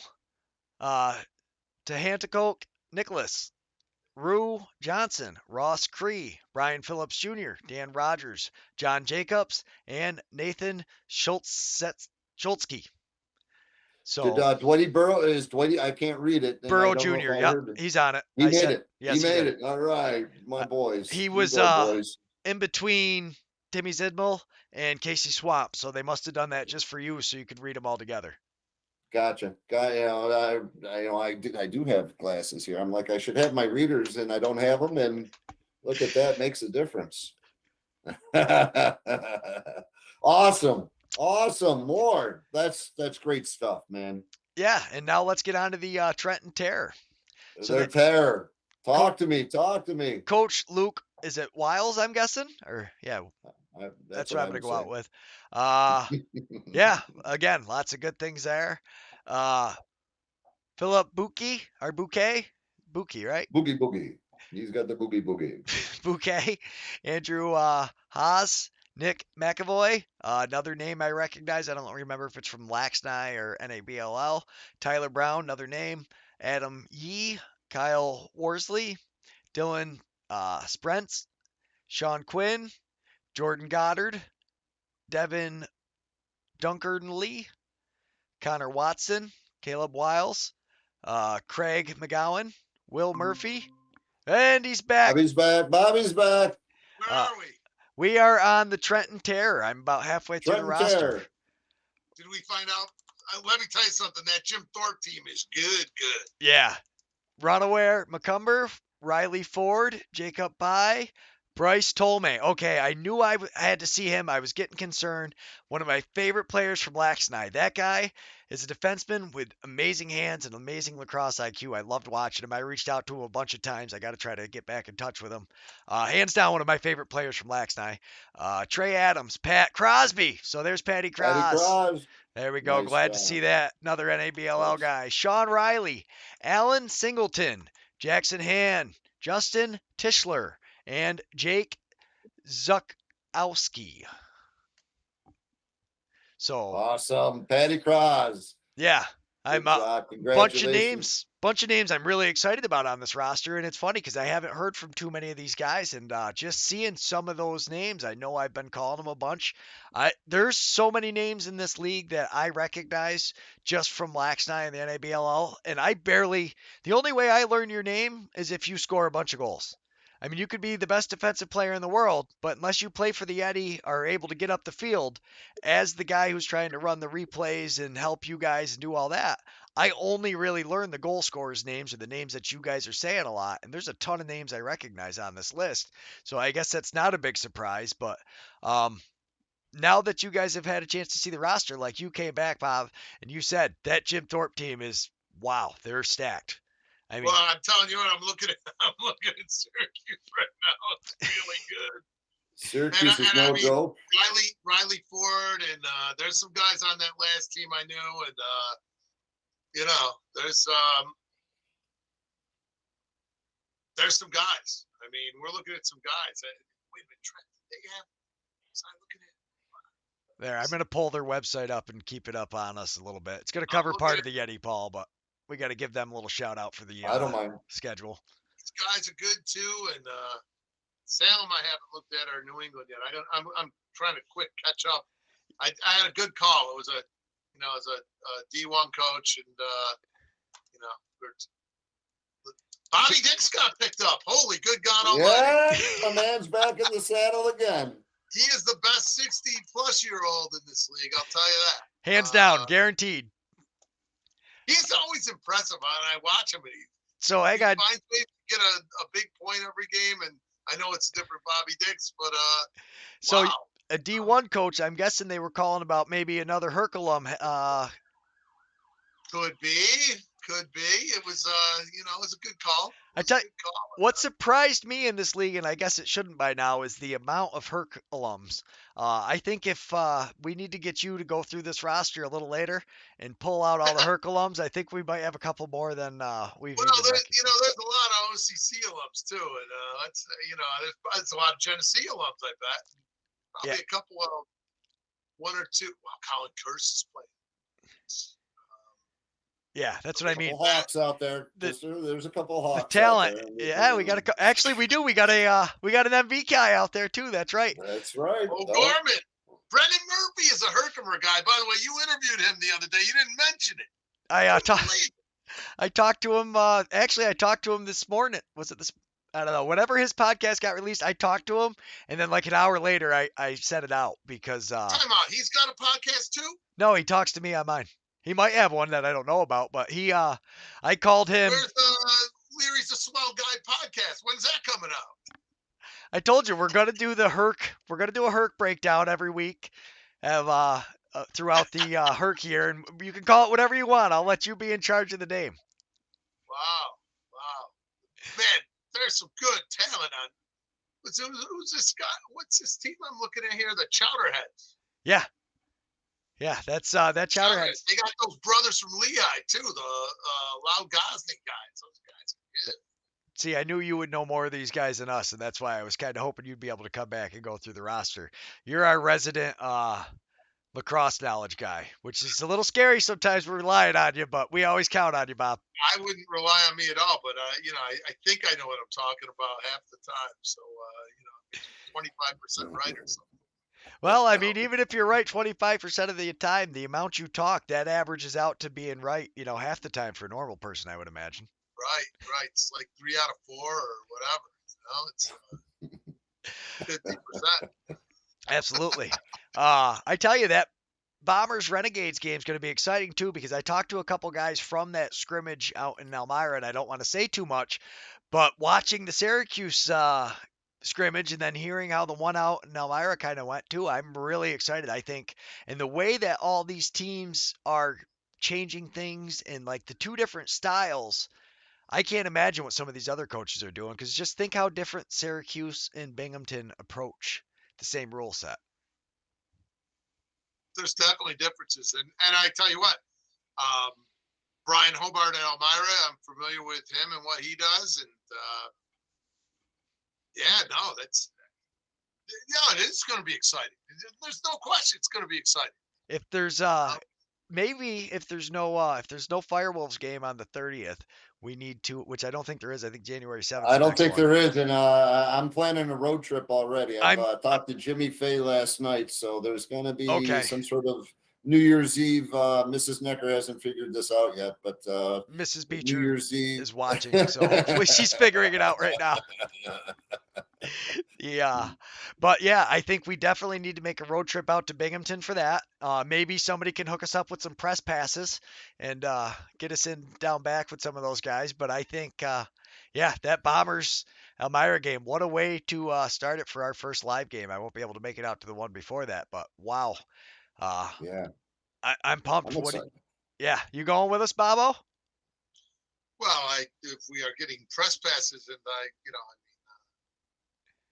Tehantacoke Nicholas. Rue Johnson, Ross Cree, Brian Phillips Jr., Dan Rogers, John Jacobs, and Nathan Schultzke. So Did Dwighty Burrow is Dwighty? I can't read it. Burrow Jr. Yep, he's on it. He made it. Yes, he made it. All right, my boys. He was in between Timmy Zidmel and Casey Swamp, so they must have done that just for you, so you could read them all together. Gotcha. I do have glasses here. I'm like, I should have my readers, and I don't have them. And look at that, makes a difference. Awesome. Awesome. More. That's great stuff, man. Yeah, and now let's get on to the Trenton Terror. So They're that terror. Co- Talk to me. Talk to me. Coach Luke, is it Wiles, I'm guessing? Or yeah, That's that's what what I'm I gonna would go say. out with. Uh yeah, again, lots of good things there. Uh Philip Buki or Bouquet? Buki, right? Boogie boogie. He's got the boogie boogie. Bouquet, Andrew Haas, Nick McAvoy, another name I recognize. I don't remember if it's from Laxny or NABLL. Tyler Brown, another name. Adam Yee, Kyle Worsley, Dylan Sprentz, Sean Quinn, Jordan Goddard, Devin Dunkernly, Connor Watson, Caleb Wiles, Craig McGowan, Will Murphy, and he's back. Bobby's back. Bobby's back. Where Uh, are we? we are on the Trenton Terror. I'm about halfway through the Trenton roster. Terror. Did we find out? Let me tell you something. That Jim Thorpe team is good. Yeah. Runaware, McCumber, Riley Ford, Jacob Pye, Bryce Tolme. Okay, I knew I had to see him. I was getting concerned. One of my favorite players from Laxny. That guy is a defenseman with amazing hands and amazing lacrosse IQ. I loved watching him. I reached out to him a bunch of times. I got to try to get back in touch with him. Hands down, one of my favorite players from Laxny. Trey Adams, Pat Crosby. So there's Patty Patty Cross. Cross. There we go. Nice Glad to see job. that. Another NABLL guy. Sean Riley, Alan Singleton, Jackson Han, Justin Tischler, and Jake Zukowski. So, Awesome. Patty Cross. yeah, I'm Good job. bunch of Congratulations. names I'm really excited about on this roster, and it's funny because I haven't heard from too many of these guys, and just seeing some of those names, I know I've been calling them a bunch. There's so many names in this league that I recognize just from Laxny and the NABLL, and the only way I learn your name is if you score a bunch of goals. I mean, you could be the best defensive player in the world, but unless you play for the Yeti, are able to get up the field as the guy who's trying to run the replays and help you guys and do all that, I only really learned the goal scorers' names or the names that you guys are saying a lot. And there's a ton of names I recognize on this list. So I guess that's not a big surprise. But now that you guys have had a chance to see the roster, like you came back, Bob, and you said that Jim Thorpe team is, wow, they're stacked. I mean, Well, I'm telling you what, I'm looking at Syracuse right now. It's really good. Syracuse is no joke. Riley Ford, and there's some guys on that last team I knew, and there's some guys. I mean, we're looking at some guys. Wait a minute, Trent, they have. So I'm looking at. there, I'm going to pull their website up and keep it up on us a little bit. It's going to cover part of the Yeti, Paul, but we got to give them a little shout out for the I don't mind. schedule. These guys are good too, and Salem I haven't looked at, or New England yet. I'm trying to quick catch up. I had a good call. It was as a D1 coach, and Bobby Dix got picked up. Holy good God Almighty! Yeah, the man's back in the saddle again. He is the best 60-plus-year-old in this league. I'll tell you that. Hands down, guaranteed. He's always impressive, and I watch him. So I got. He finds ways to get a big point every game, and I know it's a different Bobby Dix, but so wow. A D1 coach, I'm guessing they were calling about maybe another Herculum. Could be. It was it was a good call. What surprised me in this league, and I guess it shouldn't by now, is the amount of Herc alums. I think if we need to get you to go through this roster a little later and pull out all the Herc alums, I think we might have a couple more than we've. Well, there's a lot of OCC alums too, and there's a lot of Genesee alums. I bet probably a couple of one or two. Well, Colin Curse is playing. Yeah, that's what I mean. Hawks out there. There's a couple of Hawks. The talent. Out there. Yeah, we got a. Actually, we do. We got an MV guy out there too. That's right. That's right. O'Gorman. Brendan Murphy is a Herkimer guy. By the way, you interviewed him the other day. You didn't mention it. I talked to him. Actually, I talked to him this morning. Was it this? I don't know. Whenever his podcast got released, I talked to him, and then like an hour later, I sent it out because. Time out. He's got a podcast too. No, he talks to me on mine. He might have one that I don't know about, but I called him. Where's Leary's a Swell Guy podcast? When's that coming out? I told you we're gonna do the Herc. We're gonna do a Herc breakdown every week. have throughout the Herc here, and you can call it whatever you want. I'll let you be in charge of the name. Wow, wow, man, there's some good talent on. Who's this guy? What's this team I'm looking at here? The Chowderheads. Yeah, yeah, that's that Chowderhead. They got those brothers from Lehigh too, the Loud Gosling guys. Those guys are good. See, I knew you would know more of these guys than us, and that's why I was kind of hoping you'd be able to come back and go through the roster. You're our resident lacrosse knowledge guy, which is a little scary sometimes. We're relying on you, but we always count on you, Bob. I wouldn't rely on me at all, but I think I know what I'm talking about half the time. So 25% right or something. Well, I mean, even if you're right 25% of the time, the amount you talk, that averages out to being right, half the time for a normal person, I would imagine. Right. It's like 3 out of 4 or whatever. It's 50%. Absolutely. I tell you, that Bombers Renegades game is going to be exciting too, because I talked to a couple guys from that scrimmage out in Elmira, and I don't want to say too much, but watching the Syracuse scrimmage and then hearing how the one out in Elmira kind of went too, I'm really excited. I think, and the way that all these teams are changing things and like the two different styles, I can't imagine what some of these other coaches are doing, because just think how different Syracuse and Binghamton approach the same rule set. There's definitely differences, and I tell you what, Brian Hobart at Elmira, I'm familiar with him and what he does, and it is going to be exciting. There's no question it's going to be exciting. If there's maybe if there's no Firewolves game on the 30th, we need to, which I don't think there is. I think January 7th. I don't think there is, and I'm planning a road trip already. I've talked to Jimmy Fay last night, so there's going to be some sort of New Year's Eve. Mrs. Necker hasn't figured this out yet, but Mrs. Beecher New Year's Eve is watching, so hopefully she's figuring it out right now. Yeah, but yeah, I think we definitely need to make a road trip out to Binghamton for that. Maybe somebody can hook us up with some press passes and get us in down back with some of those guys. But I think, that Bombers Elmira game, what a way to start it for our first live game. I won't be able to make it out to the one before that, but wow. I'm pumped. You going with us, Bobo? Well, if we are getting press passes, and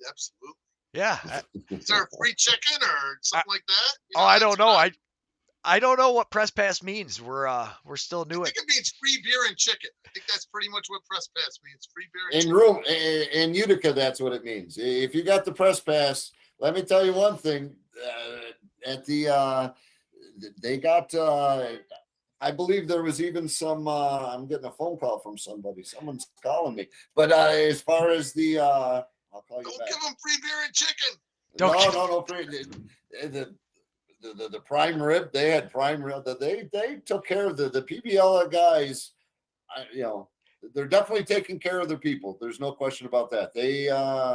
absolutely. Yeah. Is there a free chicken or something like that? I don't know. I don't know what press pass means. We're still new. I think it means free beer and chicken. I think that's pretty much what press pass means. Free beer and chicken. In Utica, that's what it means. If you got the press pass, let me tell you one thing. At the they got. I believe there was even some. I'm getting a phone call from somebody. Someone's calling me. But as far as the. I'll call you Don't back. give them free beer and chicken. No. The prime rib, they had prime rib. They took care of the PBLA guys. They're definitely taking care of their people. There's no question about that. They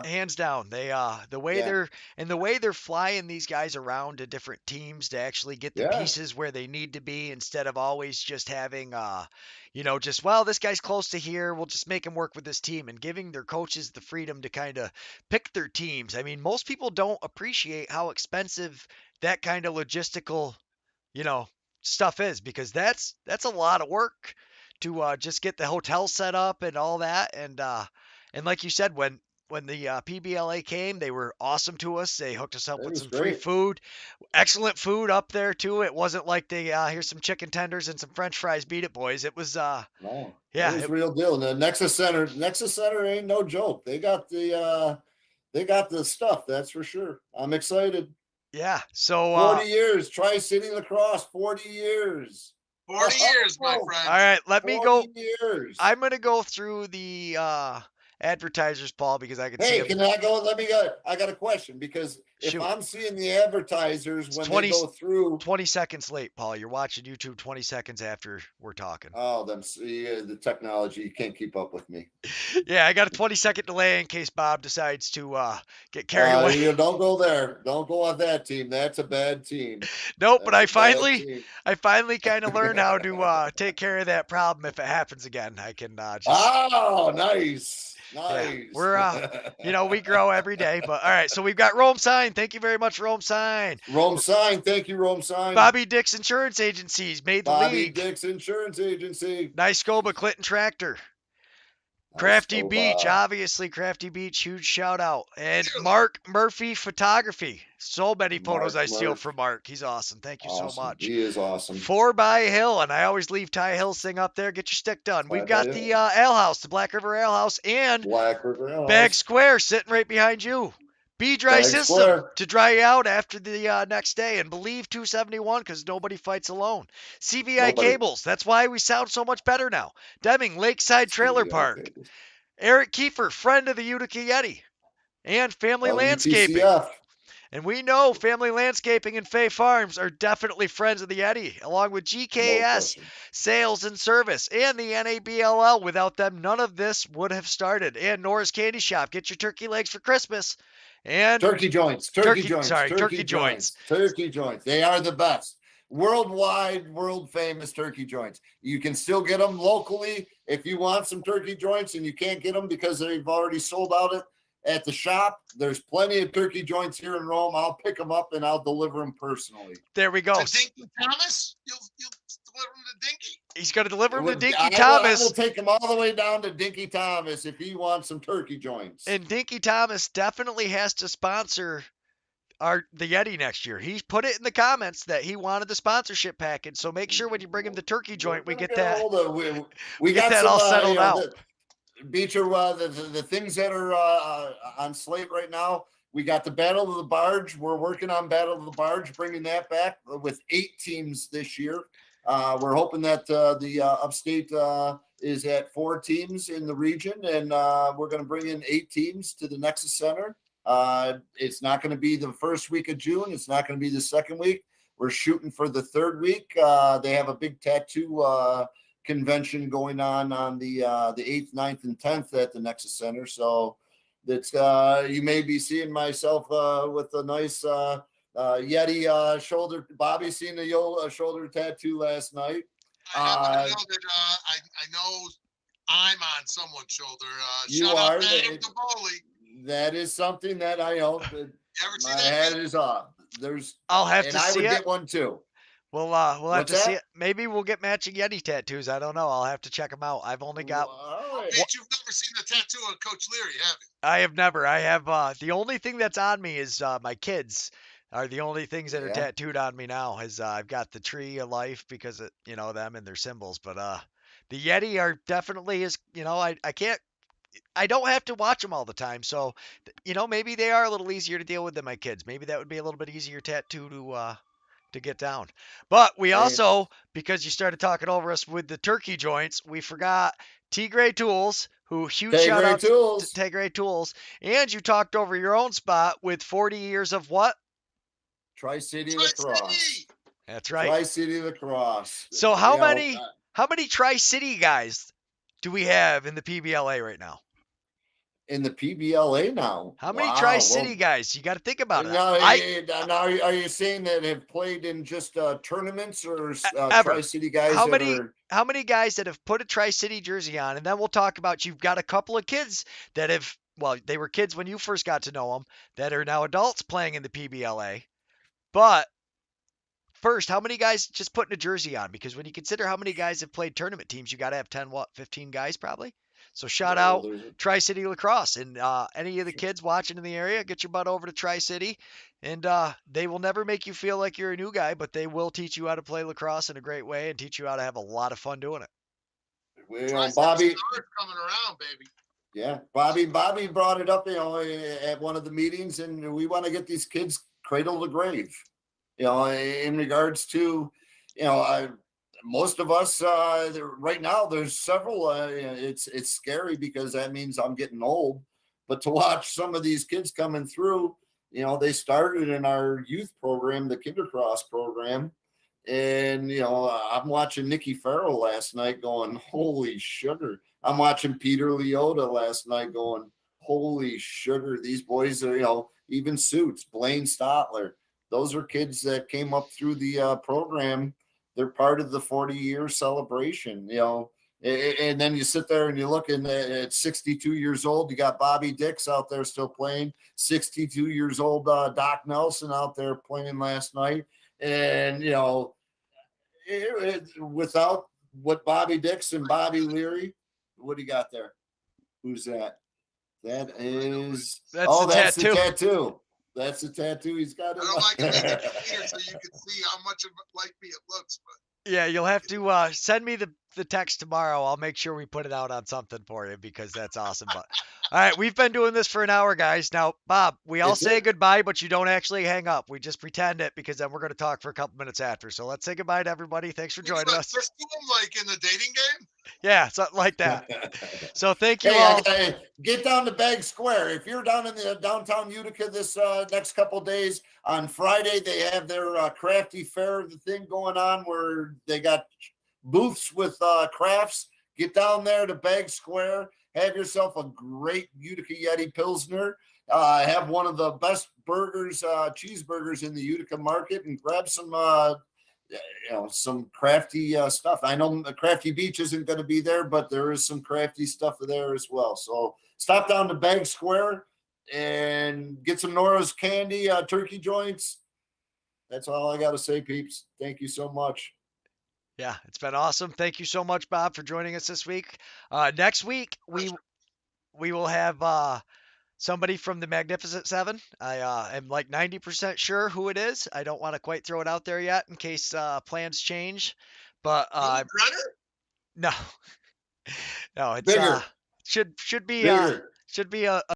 hands down. They the way they're flying these guys around to different teams to actually get the pieces where they need to be, instead of always just having this guy's close to here, we'll just make him work with this team, and giving their coaches the freedom to kind of pick their teams. I mean, most people don't appreciate how expensive that kind of logistical, stuff is, because that's a lot of work to just get the hotel set up and all that. And like you said, when the PBLA came, they were awesome to us. They hooked us up with some free food, excellent food up there too. It wasn't like they here's some chicken tenders and some French fries, beat it, boys. It was it was real deal. The Nexus Center ain't no joke. They got the stuff, that's for sure. I'm excited. Yeah. So 40 years, Tri-City Lacrosse, 40 years. 40 years, my friend. All right, let me go. Years. I'm going to go through the advertisers, Paul, because I can see them. Can I go? Let me go. I got a question, because if I'm seeing the advertisers when they go through 20 seconds late, Paul, you're watching YouTube 20 seconds after we're talking. Oh, the technology, you can't keep up with me. Yeah, I got a 20-second delay in case Bob decides to get carried away. Don't go there. Don't go on that team. That's a bad team. Nope, but I finally kind of learned how to take care of that problem if it happens again. I can just. Oh, nice. Yeah, Nice. we're we grow every day. But all right, so we've got Rome Sign. Thank you very much, Rome Sign. Rome Sign. Thank you, Rome Sign. Bobby Dix Insurance Agencies made the Bobby league. Dix Insurance Agency. Nice Scoba Clinton Tractor. Nice Crafty Beach, Scoba. obviously Crafty Beach, huge shout out. And Clearly. Mark Murphy Photography. So many photos Mark I steal Murph. from Mark. He's awesome. Thank you so Awesome. much. He is awesome. 4 by Hill, and I always leave Ty Hill's thing up there. Get your stick done. We've got the Ale House, the Black River Ale House, and Black River Ale Bag House. Square sitting right behind you. Be Dry Bag System Square. to dry you out after the next day, and Believe 271 because nobody fights alone. CVI Nobody. Cables, that's why we sound so much better now. Deming Lakeside Trailer CVI Park. Cables. Eric Kiefer, friend of the Utica Yeti, and Family Landscaping. UTCF. And we know Family Landscaping and Fay Farms are definitely friends of the Yeti, along with No GKS question. Sales and Service and the NABLL. Without them, none of this would have started. And Nora's Candy Shop. Get your turkey legs for Christmas. And Turkey joints. Turkey joints. Turkey joints. Turkey joints. They are the best. Worldwide, world famous turkey joints. You can still get them locally if you want some turkey joints and you can't get them because they've already sold out at the shop. There's plenty of turkey joints here in Rome. I'll pick them up and I'll deliver them personally. There we go. To Dinky Thomas? You'll deliver them to Dinky? He's going to deliver them to Dinky I Thomas. will take them all the way down to Dinky Thomas if he wants some turkey joints. And Dinky Thomas definitely has to sponsor the Yeti next year. He put it in the comments that he wanted the sponsorship package. So make sure when you bring him the turkey joint, we get that. We got that some, all settled out. Beecher, the things that are on slate right now. We got the Battle of the Barge. We're working on Battle of the Barge, bringing that back with 8 teams this year. We're hoping that the upstate is at 4 teams in the region, and we're going to bring in 8 teams to the Nexus Center. It's not going to be the first week of June. It's not going to be the second week. We're shooting for the 3rd week. They have a big tattoo convention going on the 8th, 9th, and 10th at the Nexus Center. So that's you may be seeing myself with a nice Yeti shoulder. Bobby seen the shoulder tattoo last night. I know that I know I'm on someone's shoulder. You Shout are. out Adam DeBoli. That is something that I know. You ever see My that? head is off. I'll have to I see would it. get one too. We'll have What's to see that? it. Maybe we'll get matching Yeti tattoos. I don't know. I'll have to check them out. I've only got. All right. Bet you've never seen the tattoo of Coach Leary, have you? I have never. I have. The only thing that's on me is my kids are the only things that are Yeah. tattooed on me now. Is I've got the tree of life because it, them and their symbols. But the Yeti are definitely I can't. I don't have to watch them all the time, so maybe they are a little easier to deal with than my kids. Maybe that would be a little bit easier tattoo to get down. But we also, because you started talking over us with the turkey joints, we forgot Tigray Tools, who huge shout out to Tigray Tools, and you talked over your own spot with 40 years of what? Tri-City Lacrosse. That's right. Tri-City Lacrosse. So how many Tri-City guys do we have in the PBLA right now? In the PBLA now. How many Tri-City guys? You got to think about it. Now, are you saying that have played in just tournaments or Tri-City guys? How many guys that have put a Tri-City jersey on? And then we'll talk about you've got a couple of kids that have, well, they were kids when you first got to know them that are now adults playing in the PBLA. But first, how many guys just putting a jersey on? Because when you consider how many guys have played tournament teams, you got to have 15 guys probably. So shout out Tri-City Lacrosse, and any of the kids watching in the area, get your butt over to Tri-City, and they will never make you feel like you're a new guy, but they will teach you how to play lacrosse in a great way and teach you how to have a lot of fun doing it. Well, Bobby coming around, baby. Yeah, Bobby brought it up, at one of the meetings, and we want to get these kids cradle to grave, in regards to, most of us right now, there's several, it's scary because that means I'm getting old, but to watch some of these kids coming through, they started in our youth program, the Kindercross program. And, I'm watching Nikki Farrell last night going, holy sugar. I'm watching Peter Leota last night going, holy sugar. These boys are, even Suits, Blaine Stotler. Those are kids that came up through the program. They're part of the 40-year celebration. And then you sit there and you look at 62 years old, you got Bobby Dix out there still playing, 62 years old Doc Nelson out there playing last night. And, without what Bobby Dix and Bobby Leary, what do you got there? Who's that? That is, That's the that's tattoo. the tattoo. That's the tattoo he's got. I don't like to make it cleaner so you can see how much of like me it looks, but Yeah, you'll have to send me the text tomorrow. I'll make sure we put it out on something for you because that's awesome. But all right, we've been doing this for an hour, guys. Now, Bob, we all It's say it. goodbye, but you don't actually hang up. We just pretend it because then we're going to talk for a couple minutes after. So let's say goodbye to everybody. Thanks for we do joining a us. fist bump like in the dating game. Yeah, something like that. So thank you Hey, I all. gotta get down to Bag Square. If you're down in the downtown Utica this next couple days, on Friday they have their crafty fair thing going on where they got booths with crafts. Get down there to Bag Square. Have yourself a great Utica Yeti Pilsner. Have one of the best burgers, cheeseburgers in the Utica market, and grab some some crafty stuff. I know the Crafty Beach isn't going to be there, but there is some crafty stuff there as well. So stop down to Bag Square and get some Nora's candy, turkey joints. That's all I got to say, peeps. Thank you so much. Yeah, it's been awesome. Thank you so much, Bob, for joining us this week. Next week we will have somebody from the Magnificent Seven. I am like 90% sure who it is. I don't want to quite throw it out there yet in case plans change. But Who, Brenner? no, no, it's Bigger, should be bigger. should be a